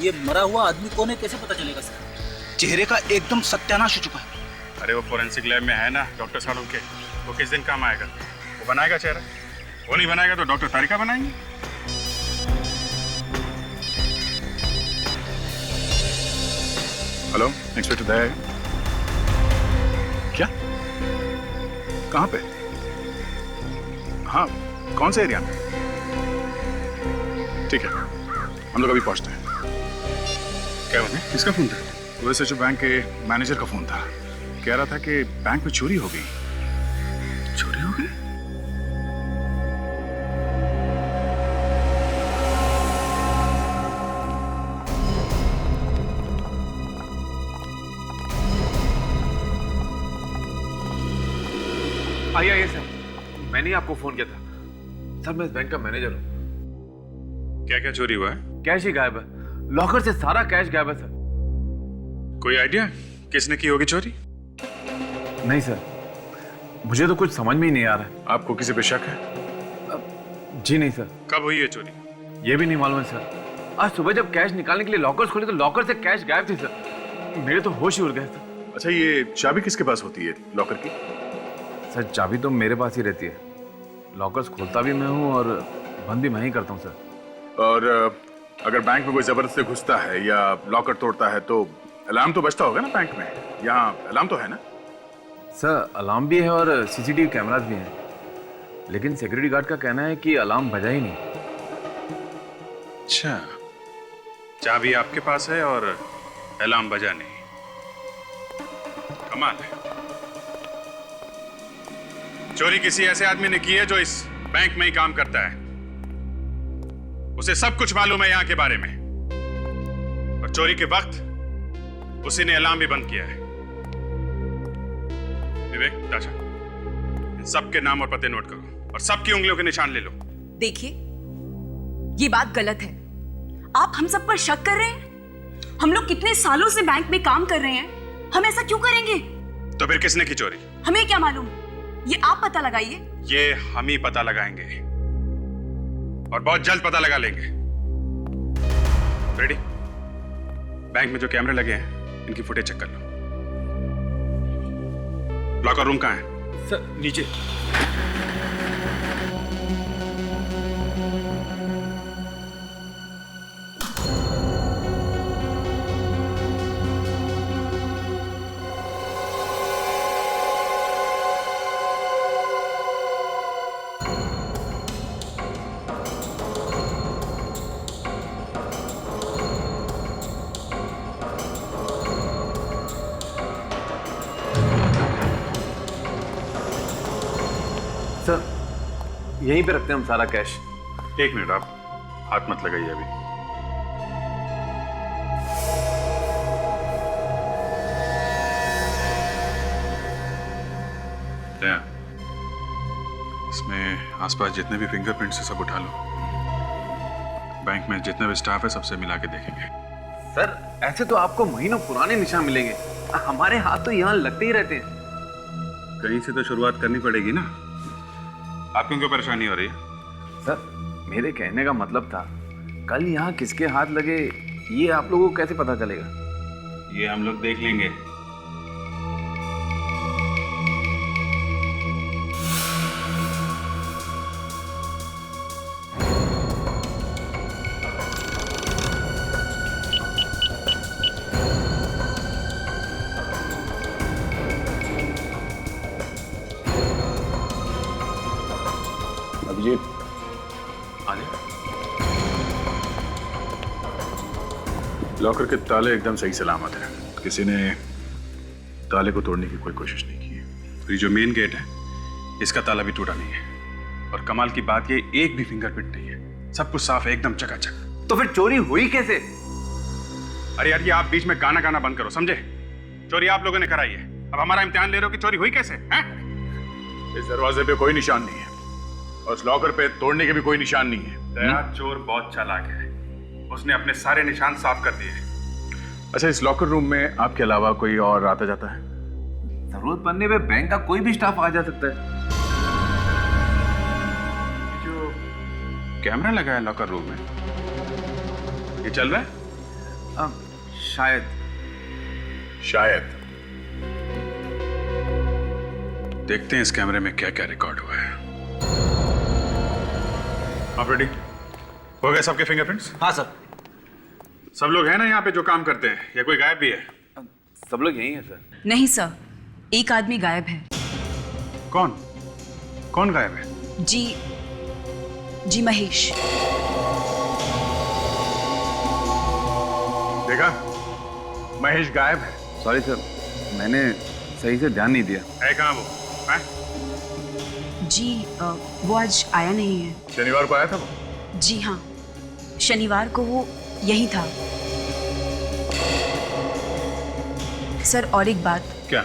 ये मरा हुआ आदमी कौन है, कैसे पता चलेगा सर? चेहरे का एकदम सत्यानाश हो चुका है। अरे वो फोरेंसिक लैब में है ना डॉक्टर सालों के, वो किस दिन काम आएगा? वो बनाएगा चेहरा। वो नहीं बनाएगा तो डॉक्टर तारिका बनाएंगे। हेलो, इंस्पेक्टर दया है? क्या? कहाँ पे? हाँ, कौन से एरिया में? ठीक है, हम लोग अभी पहुंचते हैं। क्या बात है? किसका फोन था? वैसे जो बैंक के मैनेजर का फोन था, कह रहा था कि बैंक में चोरी हो गई। चोरी हो गई? आइए सर, मैंने ही आपको फोन किया था। सर, मैं इस बैंक का मैनेजर हूँ। क्या क्या चोरी हुआ है? कैश ही गायब है, लॉकर से सारा कैश गायब है सर। कोई आइडिया किसने की होगी चोरी? नहीं सर, मुझे तो कुछ समझ में ही नहीं आ रहा है। आपको किसी पे शक है? जी नहीं सर। कब हुई है चोरी? ये भी नहीं मालूम है सर। आज सुबह जब कैश निकालने के लिए लॉकर्स खोले तो लॉकर से कैश गायब थी सर। मेरे तो होश ही उड़ गए सर। अच्छा, ये चाबी किसके पास होती है लॉकर की? सर चाबी तो मेरे पास ही रहती है। लॉकर्स खोलता भी मैं हूँ और बंद भी मैं ही करता हूँ सर। और अगर बैंक में कोई जबरदस्ती घुसता है या लॉकर तोड़ता है तो अलार्म तो बजता होगा ना बैंक में? यहाँ अलार्म तो है ना? सर अलार्म भी है और सीसीटीवी कैमरास भी हैं, लेकिन सिक्योरिटी गार्ड का कहना है कि अलार्म बजा ही नहीं। अच्छा, चाबी आपके पास है और अलार्म बजा नहीं। कमाल है। चोरी किसी ऐसे आदमी ने की है जो इस बैंक में ही काम करता है। उसे सब कुछ मालूम है यहाँ के बारे में, और चोरी के वक्त उसी ने अलार्म भी बंद किया है। विवेक, ताशा, इन सबके नाम और पते नोट करो और सबकी उंगलियों के निशान ले लो। देखिए, ये बात गलत है। आप हम सब पर शक कर रहे हैं। हम लोग कितने सालों से बैंक में काम कर रहे हैं, हम ऐसा क्यों करेंगे? तो फिर किसने की चोरी? हमें क्या मालूम, ये आप पता लगाइए। ये हम ही पता लगाएंगे और बहुत जल्द पता लगा लेंगे। रेडी? बैंक में जो कैमरे लगे हैं इनकी फुटेज चेक कर लो। लॉकर रूम कहाँ है? सर नीचे। सर यहीं पे रखते हैं हम सारा कैश। एक मिनट, आप हाथ मत लगाइए अभी। इसमें आसपास जितने भी फिंगरप्रिंट्स हैं सब उठा लो। बैंक में जितने भी स्टाफ है सबसे मिला के देखेंगे। सर ऐसे तो आपको महीनों पुराने निशान मिलेंगे, हमारे हाथ तो यहाँ लगते ही रहते हैं। कहीं से तो शुरुआत करनी पड़ेगी ना। आपको क्यों परेशानी हो रही है? सर मेरे कहने का मतलब था, कल यहाँ किसके हाथ लगे ये आप लोगों को कैसे पता चलेगा? ये हम लोग देख लेंगे। अभिजीत, लॉकर के ताले एकदम सही सलामत हैं। किसी ने ताले को तोड़ने की कोई कोशिश नहीं की है। तो ये जो मेन गेट है इसका ताला भी टूटा नहीं है, और कमाल की बात ये एक भी फिंगरप्रिंट नहीं है। सब कुछ साफ है, एकदम चकाचक। तो फिर चोरी हुई कैसे? अरे यार, ये आप बीच में गाना गाना बंद करो, समझे? चोरी आप लोगों ने कराई है, अब हमारा इम्तिहान ले रहे हो कि चोरी हुई कैसे? हैं? इस दरवाजे पे कोई निशान नहीं है और उस लॉकर पे तोड़ने के भी कोई निशान नहीं है। दया चोर बहुत चालाक है, उसने अपने सारे निशान साफ कर दिए। अच्छा, इस लॉकर रूम में आपके अलावा कोई और आता जाता है? जरूरत पड़ने पे बैंक का कोई भी स्टाफ आ जा सकता है। जो कैमरा लगा है लॉकर रूम में, ये चल रहा है? शायद। देखते हैं इस कैमरे में क्या क्या रिकॉर्ड हुआ है। आप रेडी हो गए? सबके फिंगरप्रिंट्स? हाँ सर। सब लोग हैं ना यहाँ पे जो काम करते हैं, या कोई गायब भी है? सब लोग यही हैं सर। नहीं सर, एक आदमी गायब है। कौन? कौन गायब है? जी महेश। देखा, महेश गायब है। सॉरी सर, मैंने सही से ध्यान नहीं दिया। है कहाँ वो? है? जी वो आज आया नहीं है। शनिवार को आया था वो? जी हाँ, शनिवार को वो यही था। सर और एक बात। क्या?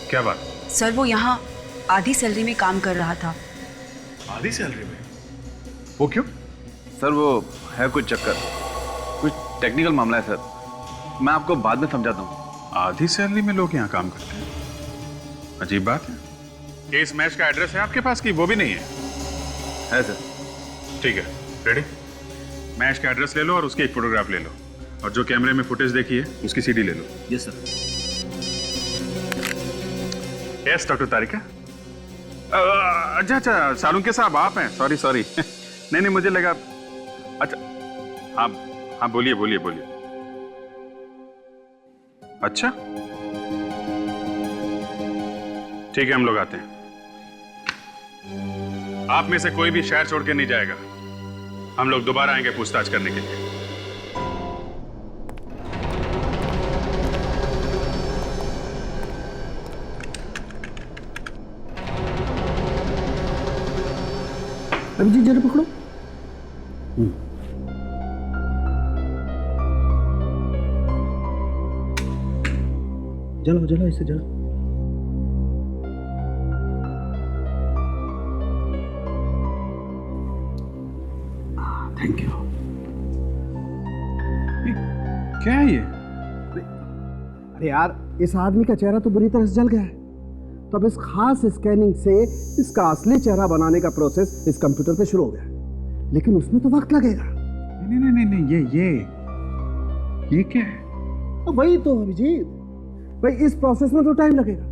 क्या बात? सर वो यहाँ आधी सैलरी में काम कर रहा था। आधी सैलरी में? वो क्यों? सर वो है कुछ चक्कर, कुछ टेक्निकल मामला है सर, मैं आपको बाद में समझाता हूँ। आधी सैलरी में लोग यहाँ काम करते हैं, अजीब बात है। ये इस मैच का एड्रेस है आपके पास कि वो भी नहीं है सर? ठीक है, रेडी? मैच का एड्रेस ले लो और उसकी एक फोटोग्राफ ले लो, और जो कैमरे में फुटेज देखी है उसकी सीडी ले लो। Yes sir. Yes doctor Tarika. अच्छा, सालुंके साहब आप हैं? सॉरी नहीं मुझे लगा। अच्छा, हाँ बोलिए। अच्छा ठीक है, हम लोग आते हैं। आप में से कोई भी शहर छोड़ के नहीं जाएगा, हम लोग दोबारा आएंगे पूछताछ करने के लिए। अभिजीत जरा पकड़ो। जलो इसे जलो। Thank you. क्या है ये? अरे यार, इस आदमी का चेहरा तो बुरी तरह से जल गया है, तो अब इस खास स्कैनिंग से इसका असली चेहरा बनाने का प्रोसेस इस कंप्यूटर पे शुरू हो गया, लेकिन उसमें तो वक्त लगेगा। नहीं, ये क्या है? वही तो अभिजीत भाई, इस प्रोसेस में तो टाइम लगेगा,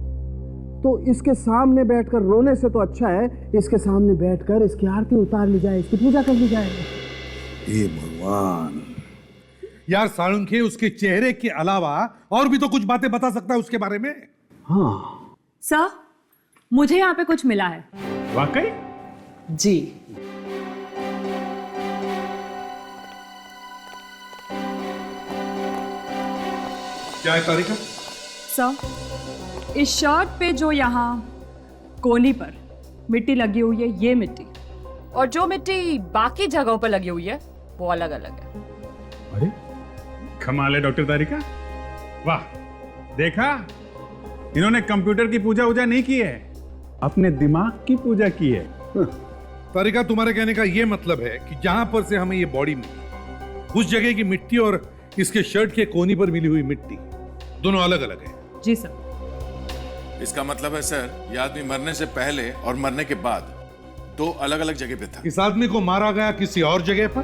तो इसके सामने बैठकर रोने से तो अच्छा है इसके सामने बैठकर इसकी आरती उतार ली जाए, इसकी पूजा कर ली जाए। हे भगवान यार, साळुंखे उसके चेहरे के अलावा और भी तो कुछ बातें बता सकता है उसके बारे में। हाँ सर, मुझे यहाँ पे कुछ मिला है। वाकई? जी। क्या है तारिका? सर, इस शर्ट पे जो यहाँ कोनी पर मिट्टी लगी हुई है, ये मिट्टी, और जो मिट्टी बाकी जगहों पर लगी हुई है वो अलग अलग है। अरे कमाल है डॉक्टर तारिका, वाह! देखा, इन्होंने कंप्यूटर की पूजा वूजा नहीं की है, अपने दिमाग की पूजा की है। तारिका, तुम्हारे कहने का यह मतलब है कि जहां पर से हमें ये बॉडी मिली, उस जगह की मिट्टी और इसके शर्ट के कोनी पर मिली हुई मिट्टी दोनों अलग अलग है? जी सर। इसका मतलब है सर, ये आदमी मरने से पहले और मरने के बाद दो अलग अलग जगह पे था। इस आदमी को मारा गया किसी और जगह पर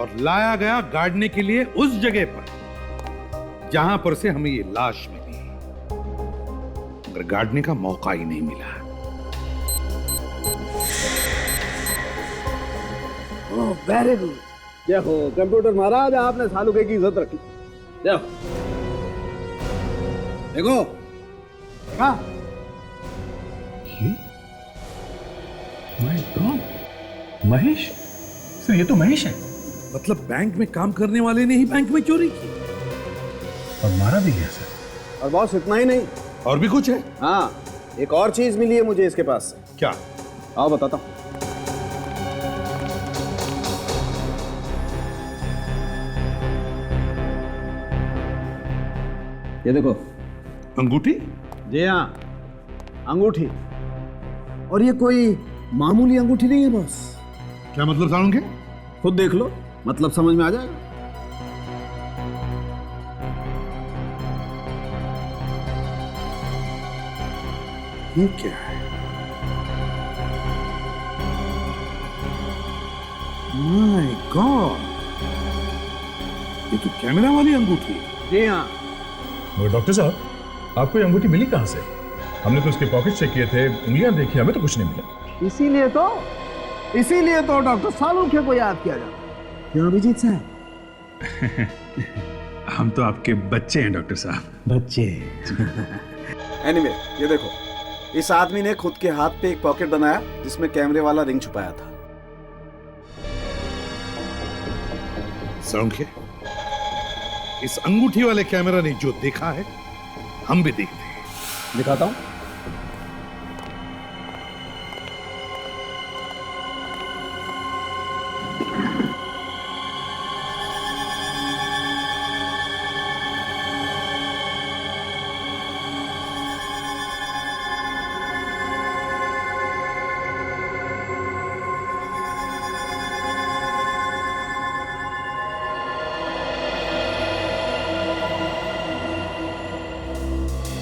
और लाया गया गाड़ने के लिए उस जगह पर जहां पर से हमें ये लाश मिली, मगर गाड़ने का मौका ही नहीं मिला। Very good. जय हो कंप्यूटर महाराज, आपने सालुके की इज्जत रखी। जय हो। देखो देखा? माय गॉड, महेश सर, ये तो महेश है। मतलब बैंक में काम करने वाले ने ही बैंक में चोरी की और मारा भी गया सर। और बॉस, इतना ही नहीं, और भी कुछ है? हाँ, एक और चीज मिली है मुझे इसके पास से। क्या? आओ बताता हूं। ये देखो, अंगूठी। जी हाँ, अंगूठी। और ये कोई मामूली अंगूठी नहीं है बॉस। क्या मतलब सालुंखे? खुद देख लो, मतलब समझ में आ जाएगा। ये क्या है? माय गॉड, ये तो कैमरा वाली अंगूठी है। जी हाँ। वो डॉक्टर साहब, आपको ये अंगूठी मिली कहां से? हमने तो उसके पॉकेट चेक किए थे, उंगलियां देखी, हमें तो कुछ नहीं मिला। इसीलिए तो डॉक्टर सालुखे को याद किया जाता। क्यों अभिजीत साहब? हम तो आपके बच्चे हैं डॉक्टर साहब। बच्चे। एनीवे, ये देखो, इस आदमी ने खुद के हाथ पे एक पॉकेट बनाया जिसमें कैमरे वाला रिंग छुपाया था। सालुंखे, इस अंगूठी वाले कैमरा ने जो देखा है हम भी देखते हैं। दिखाता हूं।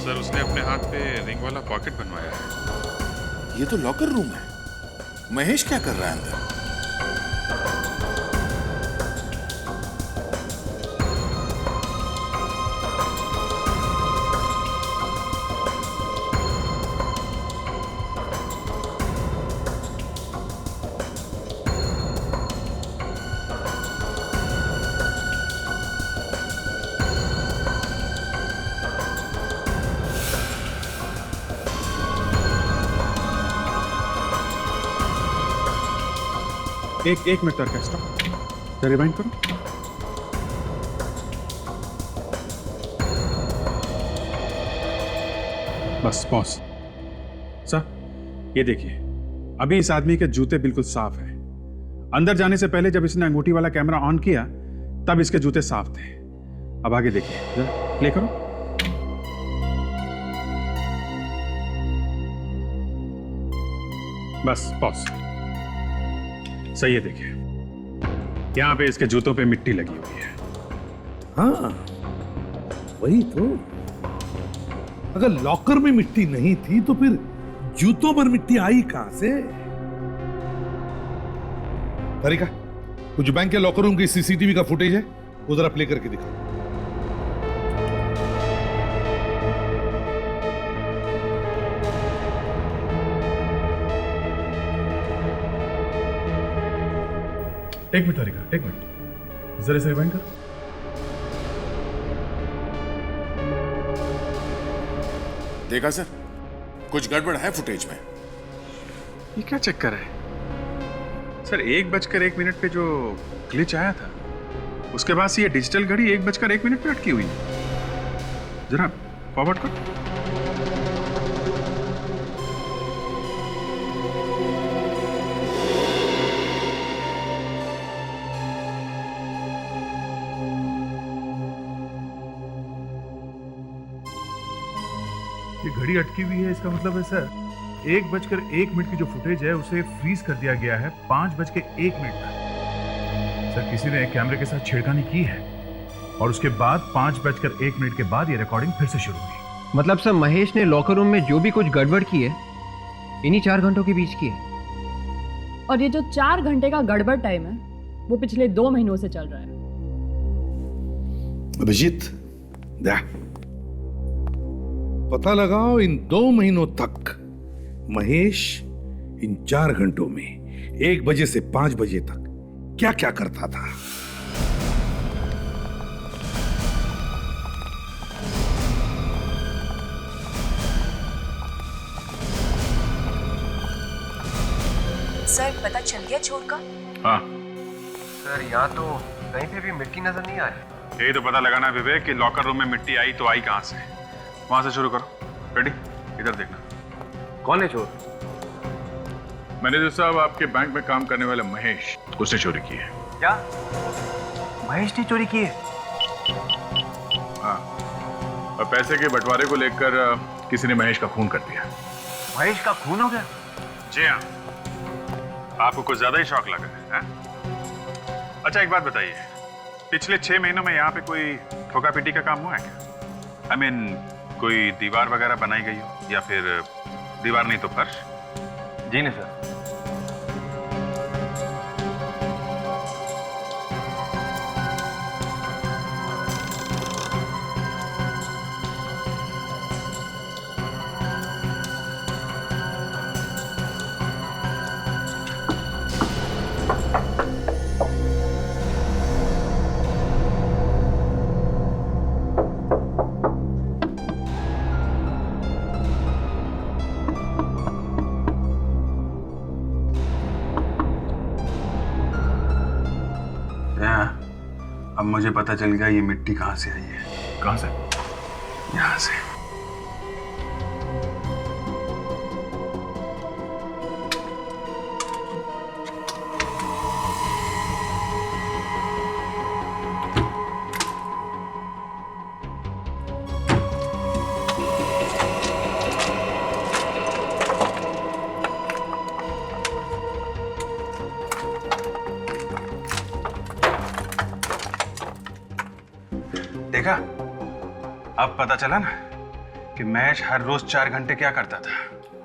सर उसने अपने हाथ पे रिंग वाला पॉकेट बनवाया है। ये तो लॉकर रूम है। महेश क्या कर रहा है अंदर? एक मिनट तक स्टॉप, रिवाइंड करो। बस पॉज। सर ये देखिए, अभी इस आदमी के जूते बिल्कुल साफ हैं। अंदर जाने से पहले जब इसने अंगूठी वाला कैमरा ऑन किया तब इसके जूते साफ थे। अब आगे देखिए, जरा प्ले करो। बस पॉज। सही है, देखिए यहां पे इसके जूतों पे मिट्टी लगी हुई है। हाँ वही तो, अगर लॉकर में मिट्टी नहीं थी तो फिर जूतों पर मिट्टी आई कहां से? तारिका, कुछ बैंक के लॉकर रूम की सीसीटीवी का फुटेज है, वो जरा प्ले करके दिखा। एक मिनट तारिका, एक मिनट, जरा से रिवाइंड कर। देखा सर, कुछ गड़बड़ है फुटेज में। ये क्या चक्कर है सर? 1:01 पे जो ग्लिच आया था उसके बाद से ये डिजिटल घड़ी 1:01 पे अटकी हुई है। जरा फॉरवर्ड कर। ये घड़ी अटकी हुई है, इसका मतलब है सर 1:01 की जो फुटेज है उसे फ्रीज कर दिया गया है 5:01 तक। सर किसी ने कैमरे के साथ छेड़खानी की है और उसके बाद 5:01 के बाद ये रिकॉर्डिंग फिर से शुरू हुई। मतलब सर महेश ने लॉकर रूम में जो भी कुछ गड़बड़ की है इन्हीं 4 घंटों के बीच की है। और ये जो 4 घंटे का गड़बड़ टाइम है वो पिछले 2 महीनों से चल रहा है। अभिजीत, पता लगाओ इन 2 महीनों तक महेश इन 4 घंटों में 1 बजे से 5 बजे तक क्या क्या करता था। सर पता चल गया चोर का? हाँ सर यहाँ तो कहीं पे भी मिट्टी नजर नहीं आ रही। यही तो पता लगाना है विवेक कि लॉकर रूम में मिट्टी आई तो आई कहां से। वहां से शुरू करो। रेडी? इधर देखना। कौन है चोर? मैनेजर साहब, आपके बैंक में काम करने वाला महेश, उसने चोरी की है। क्या महेश ने चोरी की है? हाँ, और पैसे के बंटवारे को लेकर किसी ने महेश का खून कर दिया। महेश का खून हो गया? जी हाँ। आपको कुछ ज्यादा ही शौक लगा है? अच्छा एक बात बताइए, पिछले 6 महीनों में यहाँ पे कोई ठोका पीटी का काम हुआ है क्या? I mean, कोई दीवार वगैरह बनाई गई हो या फिर दीवार नहीं तो फर्श? जी नहीं सर। अब मुझे पता चल गया ये मिट्टी कहां से आई है। कहां से? यहां से। देखा, अब पता चला ना कि मैश हर रोज 4 घंटे क्या करता था,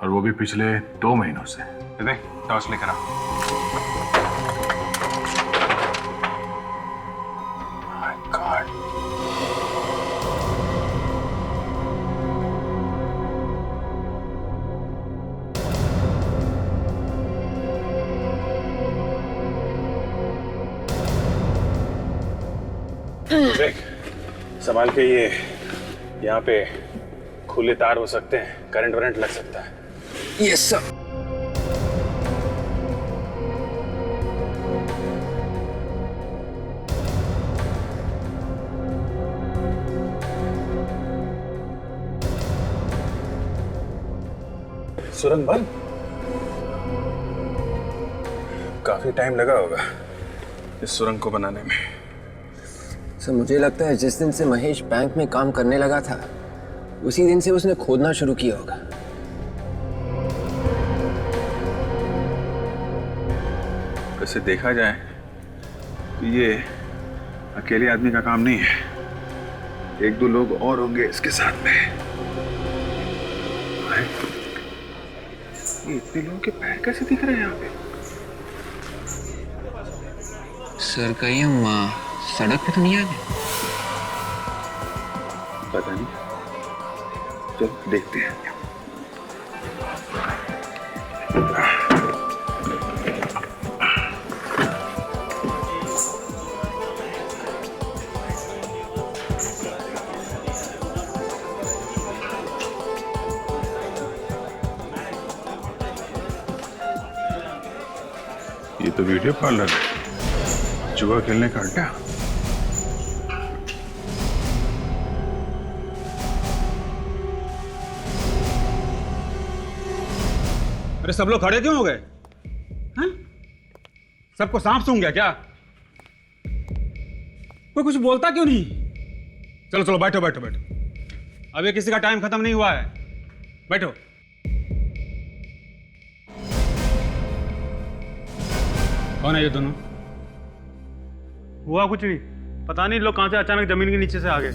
और वो भी पिछले 2 महीनों से। देख टॉर्च लेकर आ। My God. देख संभाल के, ये यहाँ पे खुले तार हो सकते हैं, करंट वरंट लग सकता है। Yes sir. सुरंग बंद, काफी टाइम लगा होगा इस सुरंग को बनाने में। सर मुझे लगता है जिस दिन से महेश बैंक में काम करने लगा था उसी दिन से उसने खोदना शुरू किया होगा। वैसे देखा जाए तो ये अकेले आदमी का काम नहीं है, 1-2 लोग और होंगे इसके साथ में। ये इतने लोगों के पैर कैसे दिख रहे हैं यहाँ पे? सर कहीं हम सड़क पे तो नहीं आ गए? पता नहीं, चल देखते हैं। ये तो वीडियो पार्लर है, जुआ खेलने का अड्डा। अरे सब लोग खड़े क्यों हो गए? सबको सांप सूंघ गया क्या? कोई कुछ बोलता क्यों नहीं? चलो चलो बैठो बैठो बैठो, अभी किसी का टाइम खत्म नहीं हुआ है, बैठो। कौन है ये दोनों? हुआ कुछ नहीं, पता नहीं लोग कहां से अचानक जमीन के नीचे से आ गए।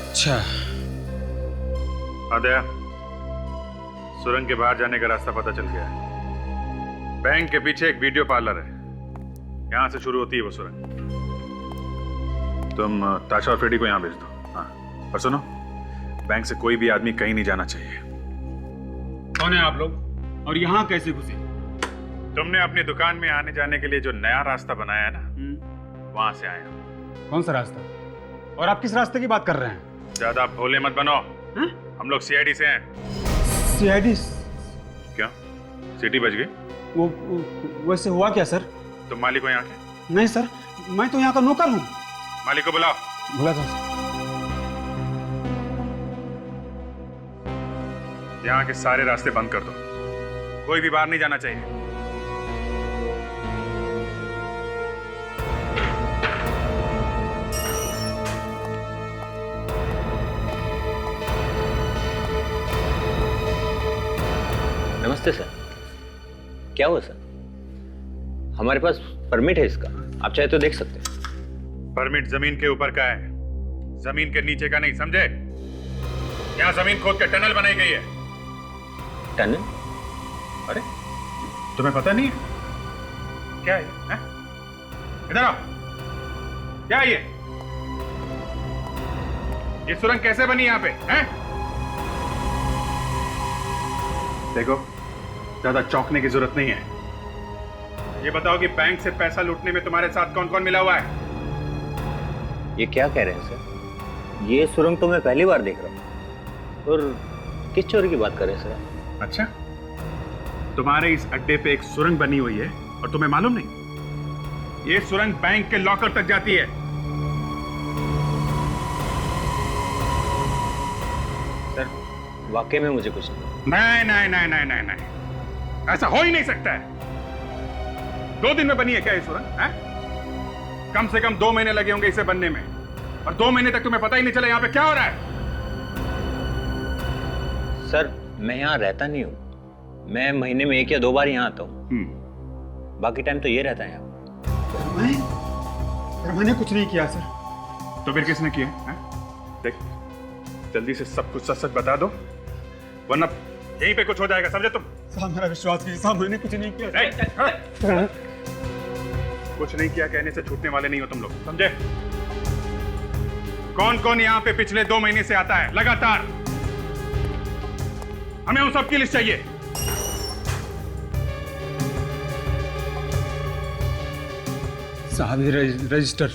अच्छा आदया, सुरंग के बाहर जाने का रास्ता पता चल गया है। बैंक के पीछे एक वीडियो पार्लर है, यहां से शुरू होती है वो सुरंग। तुम ताशा और फ्रेडी को यहां भेज दो। हाँ, और सुनो, बैंक से कोई भी आदमी कहीं नहीं जाना चाहिए। कौन है आप लोग और यहाँ कैसे घुसे? तुमने अपनी दुकान में आने जाने के लिए जो नया रास्ता बनाया है ना, वहां से आए हम। कौन सा रास्ता? और आप किस रास्ते की बात कर रहे हैं? ज्यादा भोले मत बनो, हम लोग सीआईडी से हैं। सीआईडी? क्यों, सिटी बच गई? वो वैसे हुआ क्या सर? तुम मालिक हो यहाँ के? नहीं सर, मैं तो यहाँ का नौकर हूँ। मालिक को बुलाओ। बुला था सर। यहाँ के सारे रास्ते बंद कर दो, कोई भी बाहर नहीं जाना चाहिए। नमस्ते सर, क्या हुआ सर? हमारे पास परमिट है इसका, आप चाहे तो देख सकते हैं। परमिट जमीन के ऊपर का है, जमीन के नीचे का नहीं, समझे? यहाँ जमीन खोद के टनल बनाई गई है। टनल? अरे तुम्हें पता नहीं है? क्या है? इधर आओ, क्या है ये सुरंग कैसे बनी यहाँ पे? हैं? देखो, ज्यादा चौंकने की जरूरत नहीं है। ये बताओ कि बैंक से पैसा लूटने में तुम्हारे साथ कौन कौन मिला हुआ है? ये क्या कह रहे हैं सर? ये सुरंग तो मैं पहली बार देख रहा हूँ। और किस चोरी की बात कर रहे हैं सर? अच्छा, तुम्हारे इस अड्डे पे एक सुरंग बनी हुई है और तुम्हें मालूम नहीं? ये सुरंग बैंक के लॉकर तक जाती है। सर वाकई में मुझे कुछ नहीं नहीं नहीं नहीं नहीं नहीं, ऐसा हो ही नहीं सकता है। 2 दिन में बनी है क्या ये सुरंग? कम से कम 2 महीने लगे होंगे इसे बनने में, और 2 महीने तक तुम्हें पता ही नहीं चला यहाँ पे क्या हो रहा है। सर मैं यहाँ रहता नहीं हूँ, मैं महीने में 1 या 2 बार यहाँ आता हूँ, बाकी टाइम तो ये रहता है यहाँ। मैंने कुछ नहीं किया सर। तो फिर किसने किया? देख जल्दी से सब कुछ सच सच बता दो, वरना यहीं पे कुछ हो जाएगा, समझे तुम? साहब मेरा विश्वास कीजिए साहब, मैंने कुछ नहीं किया। कुछ नहीं किया कहने से छूटने वाले नहीं हो तुम लोग, समझे? कौन कौन यहाँ पे पिछले 2 महीने से आता है लगातार? हमें उन सब की लिस्ट चाहिए। साहब ये रजिस्टर।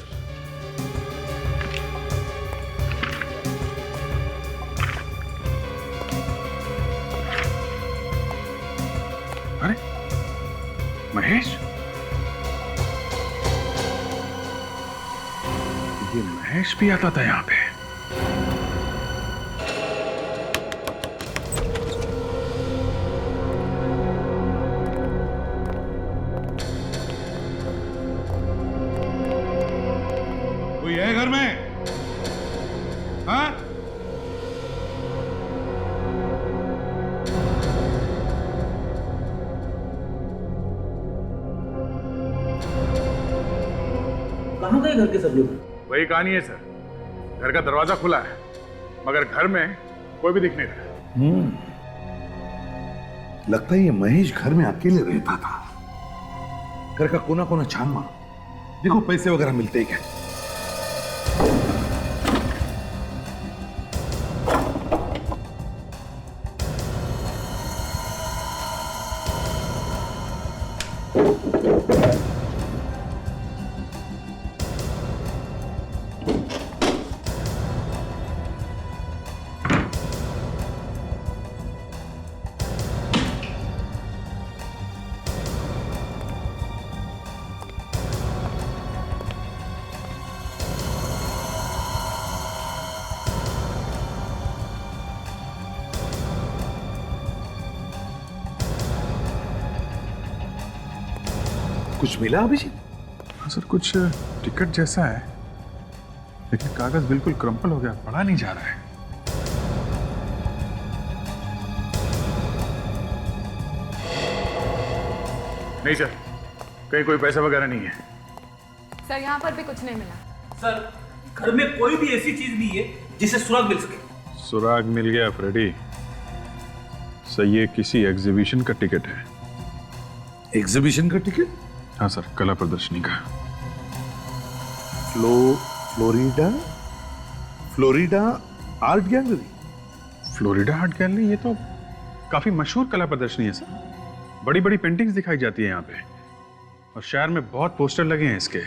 अरे महेश, ये महेश भी आता था यहाँ पे। कोई है घर में? हाँ? कहाँ गए घर के सब लोग? वही कहानी है सर, घर का दरवाजा खुला है मगर घर में कोई भी दिख नहीं रहा। लगता है ये महेश घर में अकेले रहता था। घर का कोना कोना छान मारो, देखो पैसे वगैरह मिलते ही क्या। कुछ मिला अभिषेक? हाँ सर, कुछ टिकट जैसा है लेकिन कागज बिल्कुल क्रम्पल हो गया, पढ़ा नहीं जा रहा है। नहीं सर, कहीं कोई पैसा वगैरह नहीं है। सर यहाँ पर भी कुछ नहीं मिला। सर घर में कोई भी ऐसी चीज नहीं है जिसे सुराग मिल सके। सुराग मिल गया फ्रेडी। सर ये किसी एग्जीबिशन का टिकट है। एग्जीबिशन का टिकट? हाँ सर, कला प्रदर्शनी का। Florida art gallery. Florida art gallery, ये तो काफी मशहूर कला प्रदर्शनी है सर। बड़ी बड़ी पेंटिंग्स दिखाई जाती है यहाँ पे और शहर में बहुत पोस्टर लगे हैं इसके।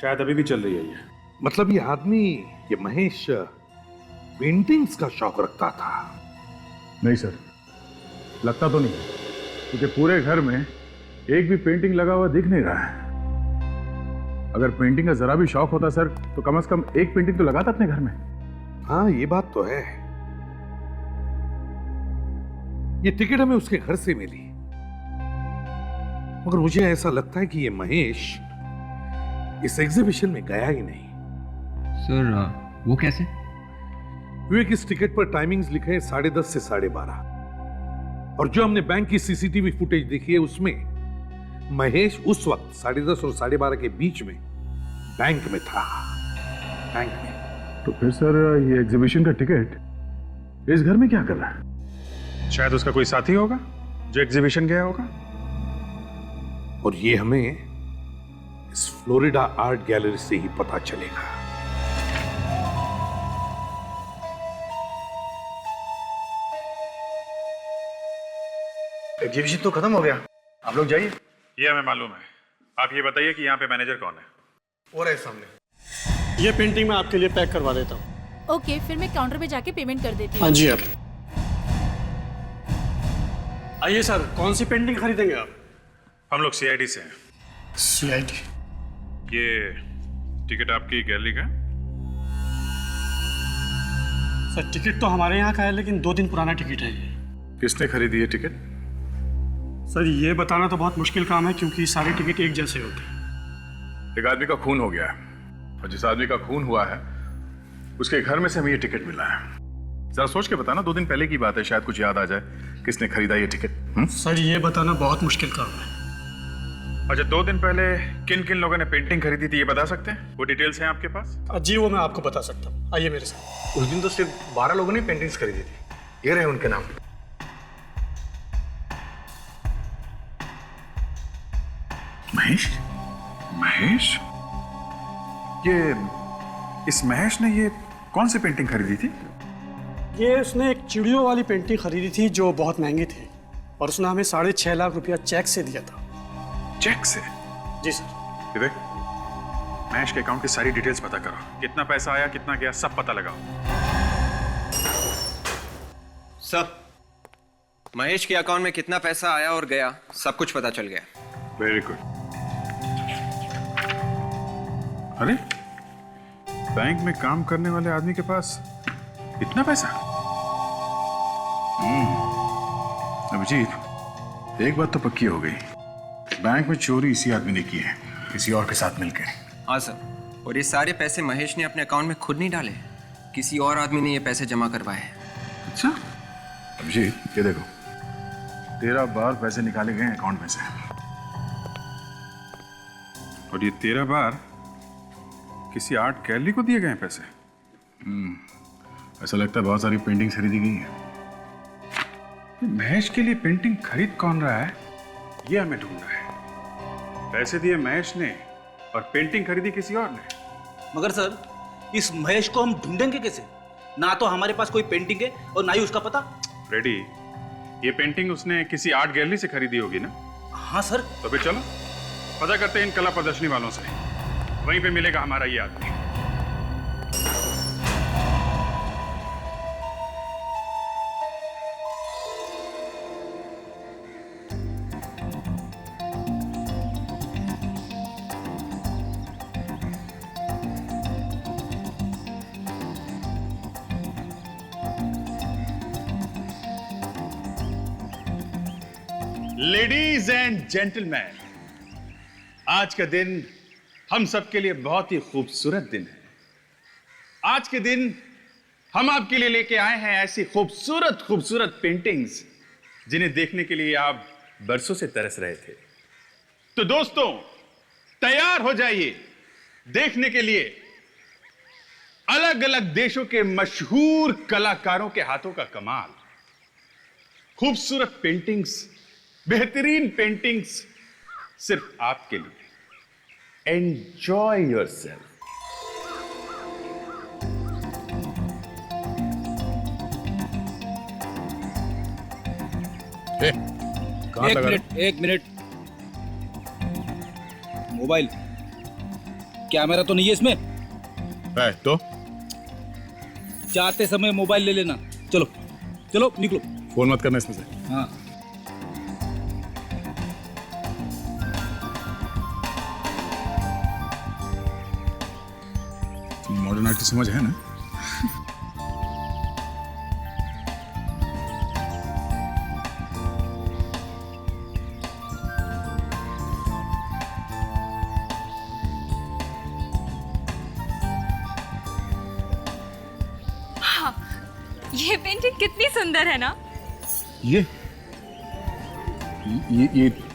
शायद अभी भी चल रही है ये। मतलब ये आदमी, ये महेश पेंटिंग्स का शौक रखता था? नहीं सर, लगता तो नहीं, क्योंकि पूरे घर में एक भी पेंटिंग लगा हुआ दिख नहीं रहा है। अगर पेंटिंग का जरा भी शौक होता सर तो कम से कम एक पेंटिंग तो लगाता अपने घर में। हाँ ये बात तो है। ये टिकट हमें उसके घर से मिली, मगर मुझे ऐसा लगता है कि ये महेश इस एग्जीबिशन में गया ही नहीं। सर वो कैसे? विवेक, इस टिकट पर टाइमिंग्स लिखे हैं 10:30 से 12:30 और जो हमने बैंक की सीसीटीवी फुटेज देखी है उसमें महेश उस वक्त 10:30 और 12:30 के बीच में बैंक में था। बैंक में। तो फिर सर ये एग्जीबिशन का टिकट इस घर में क्या कर रहा है? शायद उसका कोई साथी होगा जो एग्जीबिशन गया होगा। और ये हमें इस फ्लोरिडा आर्ट गैलरी से ही पता चलेगा। एग्जीबिशन तो खत्म हो गया, आप लोग जाइए। ये हमें मालूम है। आप ये बताइए कि यहाँ पे मैनेजर कौन है? और है सामने। ये पेंटिंग मैं आपके लिए पैक करवा देता हूँ। ओके, फिर मैं काउंटर पे जाके पेमेंट कर देती हूँ। हाँ जी आप आइए सर, कौन सी पेंटिंग खरीदेंगे आप? हम लोग सीआईडी से हैं। सीआईडी? ये टिकट आपकी गैलरी का? सर टिकट तो हमारे यहाँ का है लेकिन 2 दिन पुराना टिकट है ये। किसने खरीदी ये टिकट? सर ये बताना तो बहुत मुश्किल काम है क्योंकि सारे टिकट एक जैसे होते हैं। एक आदमी का खून हो गया है और जिस आदमी का खून हुआ है उसके घर में से हमें ये टिकट मिला है। जरा सोच के बताना, 2 दिन पहले की बात है, शायद कुछ याद आ जाए किसने खरीदा ये टिकट। सर ये बताना बहुत मुश्किल काम है। अच्छा, 2 दिन पहले किन किन लोगों ने पेंटिंग खरीदी थी ये बता सकते हैं? वो डिटेल्स हैं आपके पास? जी वो मैं आपको बता सकता हूँ, आइए मेरे साथ। उस दिन तो सिर्फ 12 लोगों ने पेंटिंग्स खरीदी थी। ये रहे उनके नाम। महेश? महेश? इस महेश ने ये कौन सी पेंटिंग खरीदी थी? ये उसने एक चिड़ियों वाली पेंटिंग खरीदी थी जो बहुत महंगी थी, और उसने हमें 6.5 लाख रुपया चेक से दिया था। चेक से? जी सर। विवेक, महेश के अकाउंट की सारी डिटेल्स पता करो। कितना पैसा आया, कितना गया, सब पता लगाओ। सब महेश के अकाउंट में कितना पैसा आया और गया सब कुछ पता चल गया। Very good. अरे, बैंक में काम करने वाले आदमी के पास इतना पैसा? अभिजीत, एक बात तो पक्की हो गई, बैंक में चोरी इसी आदमी ने की है, किसी और के साथ मिलकर। हाँ सर, और ये सारे पैसे महेश ने अपने अकाउंट में खुद नहीं डाले, किसी और आदमी ने ये पैसे जमा करवाए हैं। अच्छा अभिजीत, ये देखो, 13 बार पैसे निकाले गए अकाउंट में से, और ये 13 बार किसी आर्ट गैलरी को दिए गए पैसे। ऐसा लगता है बहुत सारी पेंटिंग खरीदी गई है। महेश के लिए पेंटिंग खरीद कौन रहा है, ये हमें ढूंढना है। पैसे दिए महेश ने और पेंटिंग खरीदी किसी और ने। मगर सर, इस महेश को हम ढूंढेंगे कैसे? ना तो हमारे पास कोई पेंटिंग है और ना ही उसका पता। रेडी, ये पेंटिंग उसने किसी आर्ट गैलरी से खरीदी होगी ना? हाँ सर। तो फिर चलो पता करते हैं इन कला प्रदर्शनी वालों से, वहीं पे मिलेगा हमारा ये आदमी। लेडीज एंड जेंटलमैन, आज का दिन हम सबके लिए बहुत ही खूबसूरत दिन है। आज के दिन हम आपके लिए लेके आए हैं ऐसी खूबसूरत खूबसूरत पेंटिंग्स जिन्हें देखने के लिए आप बरसों से तरस रहे थे। तो दोस्तों, तैयार हो जाइए देखने के लिए अलग अलग देशों के मशहूर कलाकारों के हाथों का कमाल। खूबसूरत पेंटिंग्स, बेहतरीन पेंटिंग्स सिर्फ आपके लिए। Enjoy yourself. एक मिनट। मोबाइल कैमरा तो नहीं है इसमें? है तो जाते समय मोबाइल ले लेना। चलो चलो निकलो। फोन मत करना इसमें से। हाँ, मॉडर्न आर्ट की समझ है ना? हाँ, ये पेंटिंग कितनी सुंदर है ना? ये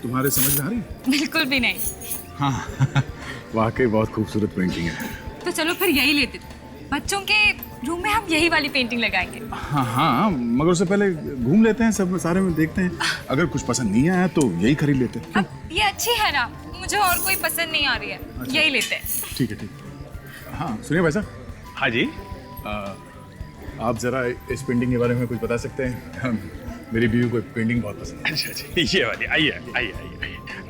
तुम्हारे समझ में आ रही है? बिल्कुल भी नहीं। हाँ वाकई बहुत खूबसूरत पेंटिंग है। तो चलो फिर यही लेते। बच्चों के रूम में हम यही वाली पेंटिंग लगाएंगे। हाँ हाँ, मगर उससे पहले घूम लेते हैं, सब सारे में देखते हैं। अगर कुछ पसंद नहीं आया तो यही खरीद लेते हैं। अब ये अच्छी है ना, मुझे और कोई पसंद नहीं आ रही है। अच्छा। यही लेते हैं। ठीक है। हाँ सुनिए भाई साहब। हाँ जी। आप जरा इस पेंटिंग के बारे में कुछ बता सकते हैं? मेरी बीवी को पेंटिंग बहुत पसंद है। अच्छा, ये वाली। आइए।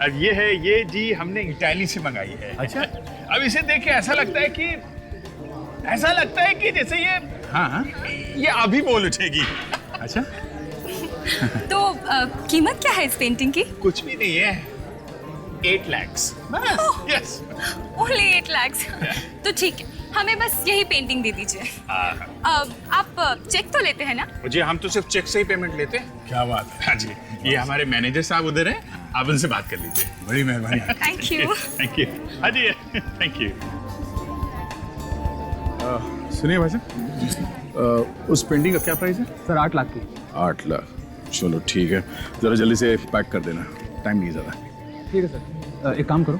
अब ये है, ये जी हमने इटाली से मंगाई है। अच्छा। अब इसे देख के ऐसा लगता है कि जैसे ये हाँ ये अभी बोल उठेगी। अच्छा। तो कीमत क्या है इस पेंटिंग की? कुछ भी नहीं है, 8 लाख। Yes, only 8 lakh. तो ठीक है, हमें बस यही पेंटिंग दे दीजिए। आप चेक तो लेते हैं ना? जी हम तो सिर्फ चेक से ही पेमेंट लेते हैं। क्या बात है। हाँ जी, ये हमारे मैनेजर साहब उधर हैं, आप उनसे बात कर लीजिए। बड़ी मेहरबानी। Thank you. Thank you. हाँ जी, थैंक यू। सुनिए भाई साहब, उस पेंटिंग का क्या प्राइस है? सर 8 लाख की। 8 लाख। चलो ठीक है, जरा जल्दी से पैक कर देना, टाइम नहीं ज़्यादा। ठीक है सर। एक काम करो,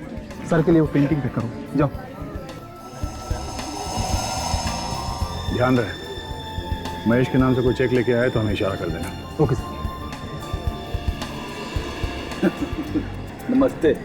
सर के लिए वो पेंटिंग पैक करो, जाओ। ध्यान रहे, महेश के नाम से कोई चेक लेके आए तो हमें इशारा कर देना। Okay sir. नमस्ते।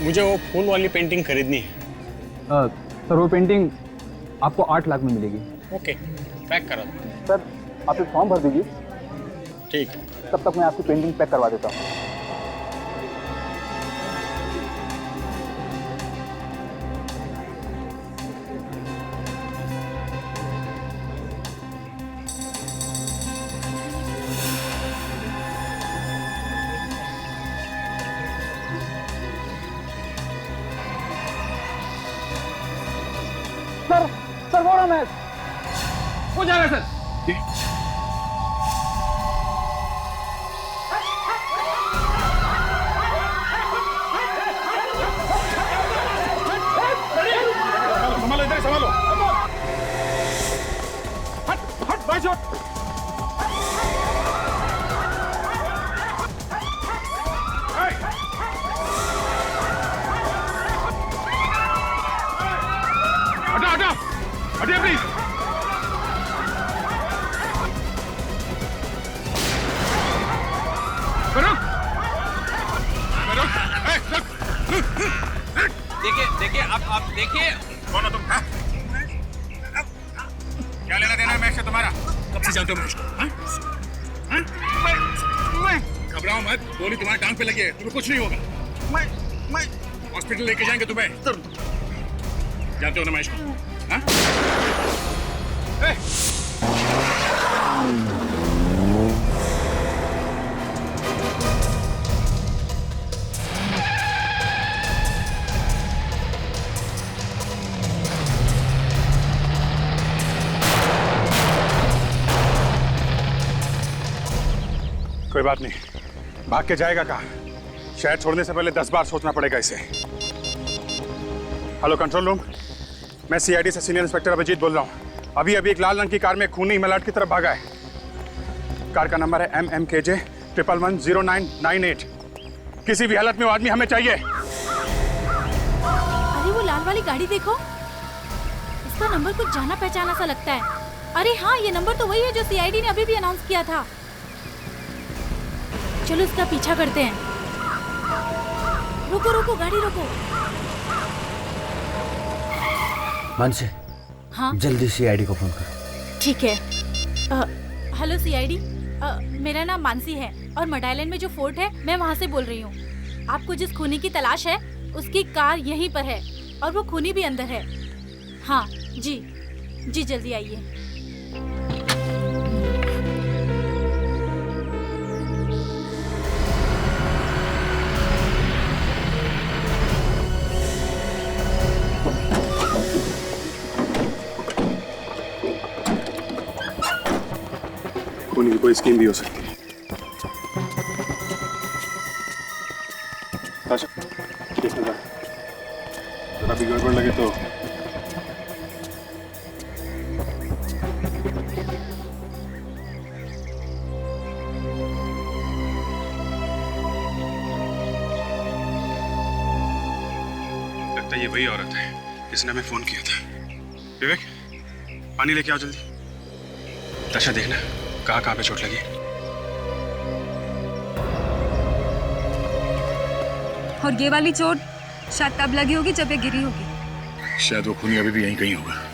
मुझे वो फूल वाली पेंटिंग खरीदनी है। सर वो पेंटिंग आपको 8 लाख में मिलेगी। ओके, पैक करा दो। सर आप एक फॉर्म भर दीजिए। ठीक, तब तक मैं आपकी पेंटिंग पैक करवा देता हूँ। सर वो रहा मैं, हो जा रहा है सर। संभालो, इधर संभालो। हट हट, बाई शॉट। हटा हटा, हटिए प्लीज। देखिए देखिए, आप देखिए। कौन हो तुम? हाँ? क्या लेना देना है मैं से तुम्हारा? कब से जानते हो मुझको? घबराओ मत, गोली तुम्हारी टांग पे लगी है, तुम्हें कुछ नहीं होगा। मैं हॉस्पिटल लेके जाएंगे तुम्हें। जानते हो ना महेश को? हाँ? कोई बात नहीं, भाग के जाएगा कहाँ? शहर छोड़ने से पहले 10 बार सोचना पड़ेगा इसे। हेलो कंट्रोल रूम, मैं सीआईडी से सीनियर इंस्पेक्टर अभिजीत बोल रहा हूँ। अभी एक लाल रंग की कार में खूनी मलाट की तरफ भागा है। कार का नंबर है MMKJ 110998। किसी भी हालत में वो आदमी हमें चाहिए। अरे वो लाल वाली गाड़ी देखो, इसका नंबर कुछ जाना पहचाना सा लगता है। अरे हाँ, ये नंबर तो वही है जो सीआईडी ने अभी भी अनाउंस किया था। चलो इसका पीछा करते हैं। रुको रुको, गाड़ी रुको। मानसी, हाँ जल्दी सीआईडी को फोन कर। ठीक है। हेलो सीआईडी, मेरा नाम मानसी है और मडाइलैंड में जो फोर्ट है मैं वहाँ से बोल रही हूँ। आपको जिस खूनी की तलाश है उसकी कार यहीं पर है और वो खूनी भी अंदर है। हाँ जी जी, जल्दी आइए। खूनी की कोई स्कीम भी हो सकती है। ताशा, देखने जा। जरा भी गड़बड़ लगे तो लगता है ये वही औरत है जिसने हमें फोन किया था। विवेक, पानी लेके आओ जल्दी। ताशा देखना कहाँ पे चोट लगी। और ये वाली चोट शायद तब लगी होगी जब ये गिरी होगी। शायद वो खूनी अभी भी यहीं कहीं होगा।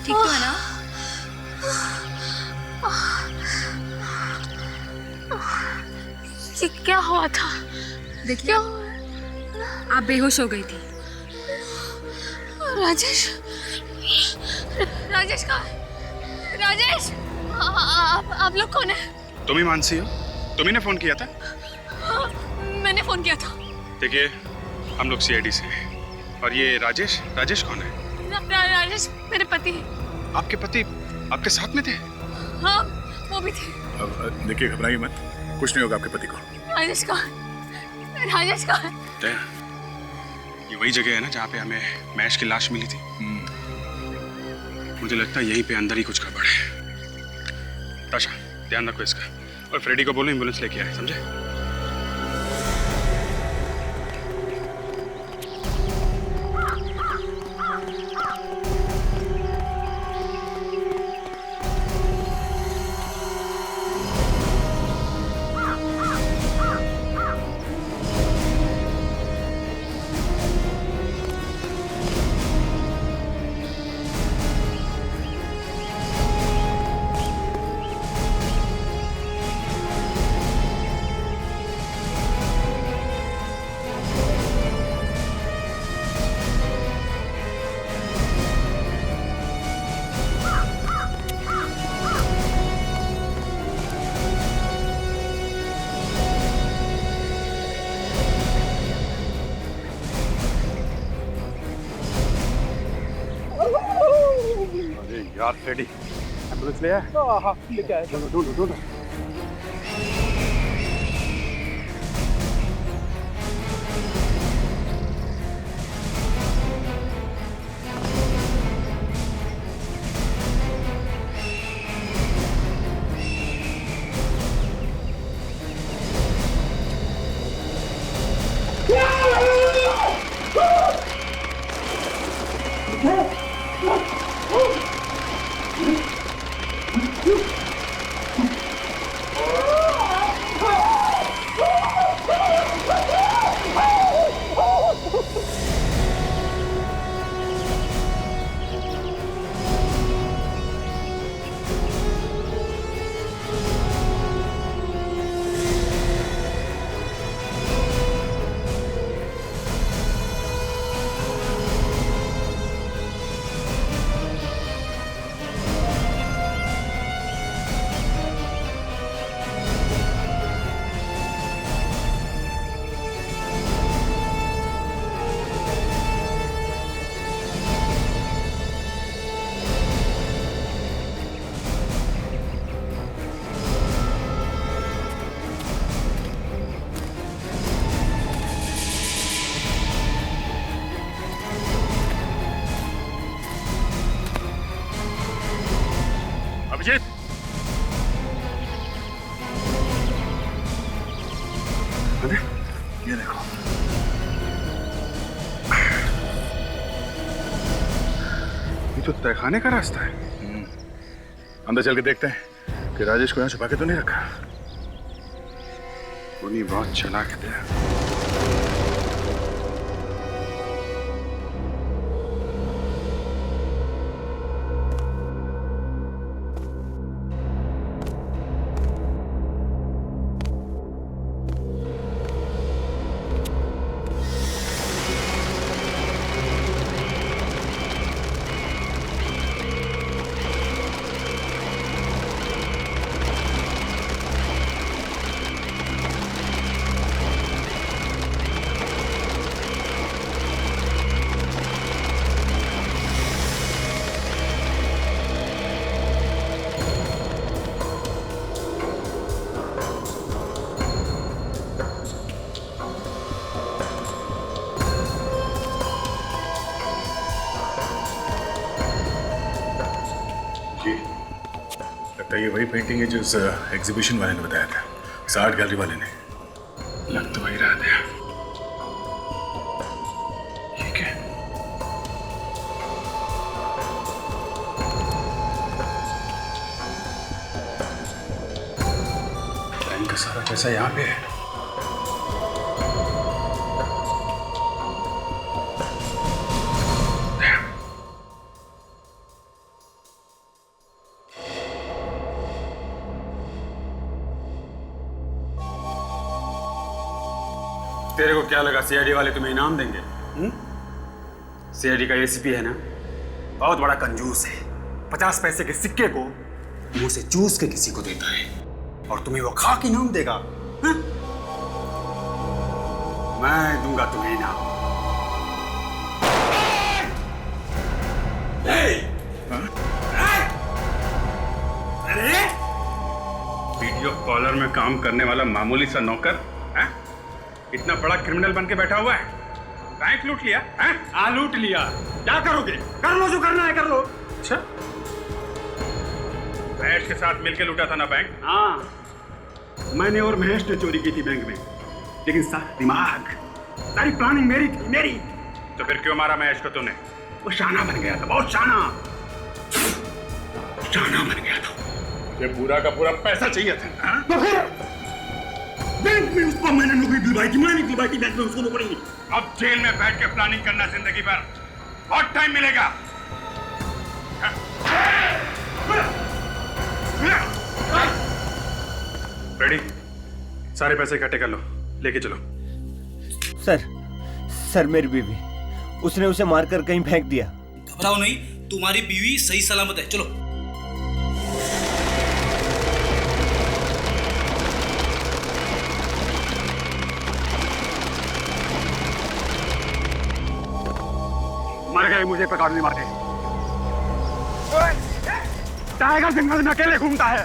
ठीक तो है ना? ये क्या हुआ था? देखिए, आप बेहोश हो गई थी। राजेश, राजेश कहाँ है? राजेश, आप लोग कौन है? तुम ही मानसी हो? तुम्ही ने फोन किया था? हाँ, मैंने फोन किया था। देखिए, हम लोग सीआईडी से हैं। और ये राजेश, राजेश कौन है? राजेश मेरे पति हैं। आपके पति आपके साथ में थे? हाँ, वो भी थे। अब देखिए, घबराइए मत, कुछ नहीं होगा आपके पति को। राजेश कहाँ? राजेश कहाँ? दया, ये वही जगह है ना जहाँ पे हमें महेश की लाश मिली थी। मुझे लगता है यहीं पे अंदर ही कुछ गड़बड़ है। ताशा, ध्यान रखो इसका, और फ्रेडी को बोलो एम्बुलेंस लेके आए, समझे? यार फ्रेडी, एम्बुलेंस ले आए? हाँ, लेके आए। ढूंढो। अभिजीत, ये देखो, ये तो तहखाने का रास्ता है। अंदर चल के देखते हैं कि राजेश को यहाँ छुपा के तो नहीं रखा। उन्हीं बहुत चालाक थे। ये वही पेंटिंग है जो उस एग्जीबिशन वाले ने बताया था, इस आर्ट गैलरी वाले ने। लग तो वही रहा था। सारा पैसा यहाँ पे है। तेरे को क्या लगा सीआईडी वाले तुम्हें इनाम देंगे? सीआईडी का एसीपी है ना, बहुत बड़ा कंजूस है। 50 पैसे के सिक्के को मुंह से चूस के किसी को देता है और तुम्हें वो खा के इनाम देगा। हा? मैं दूंगा तुम्हें इनाम। वीडियो कॉलर में काम करने वाला मामूली सा नौकर है? इतना बड़ा क्रिमिनल बन के बैठा हुआ है। बैंक लूट लिया है? हाँ लूट लिया। क्या करोगे? कर लो जो करना है कर लो। अच्छा, महेश के साथ मिलके लूटा था ना बैंक? हाँ, मैंने और महेश ने चोरी की थी बैंक में, लेकिन सारा दिमाग, सारी प्लानिंग मेरी थी, मेरी। तो फिर क्यों मारा महेश को तूने? वो शाना बन गया था, बहुत शाना बन गया था। ये पूरा का पूरा पैसा चाहिए था। हाँ? तो फिर बैंक में उसको मैंने नौकरी दिलवाई थी, मैंने दिलवाई थी बैंक में उसको नौकरी। अब जेल में बैठ के प्लानिंग करना जिंदगी भर, बहुत टाइम मिलेगा। रेडी? सारे पैसे इकट्ठे कर लो, लेके चलो। सर मेरी बीवी, उसने उसे मारकर कहीं फेंक दिया। घबराओ नहीं, तुम्हारी बीवी सही सलामत है। चलो। मर गए, मुझे पकड़ नहीं मारे। टाइगर जंगल में अकेले घूमता है,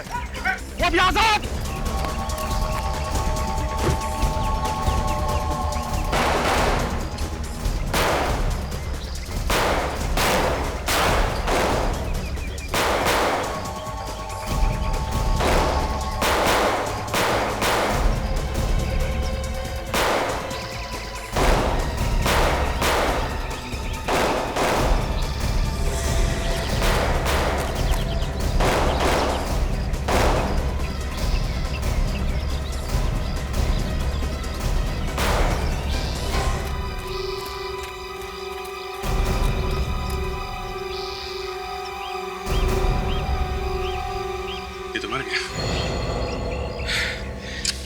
वो भी आजाद।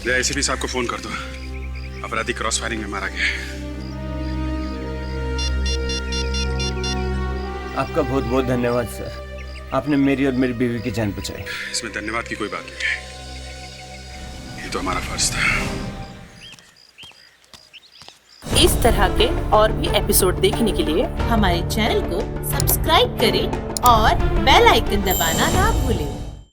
एसीपी साहब को फोन कर दो, अपराधी क्रॉस फायरिंग में मारा गया है। आपका बहुत बहुत धन्यवाद सर, आपने मेरी और मेरी बीवी की जान बचाई। इसमें धन्यवाद की कोई बात नहीं है, ये तो हमारा फर्ज था। इस तरह के और भी एपिसोड देखने के लिए हमारे चैनल को सब्सक्राइब करें और बेल आइकन दबाना ना भूलें।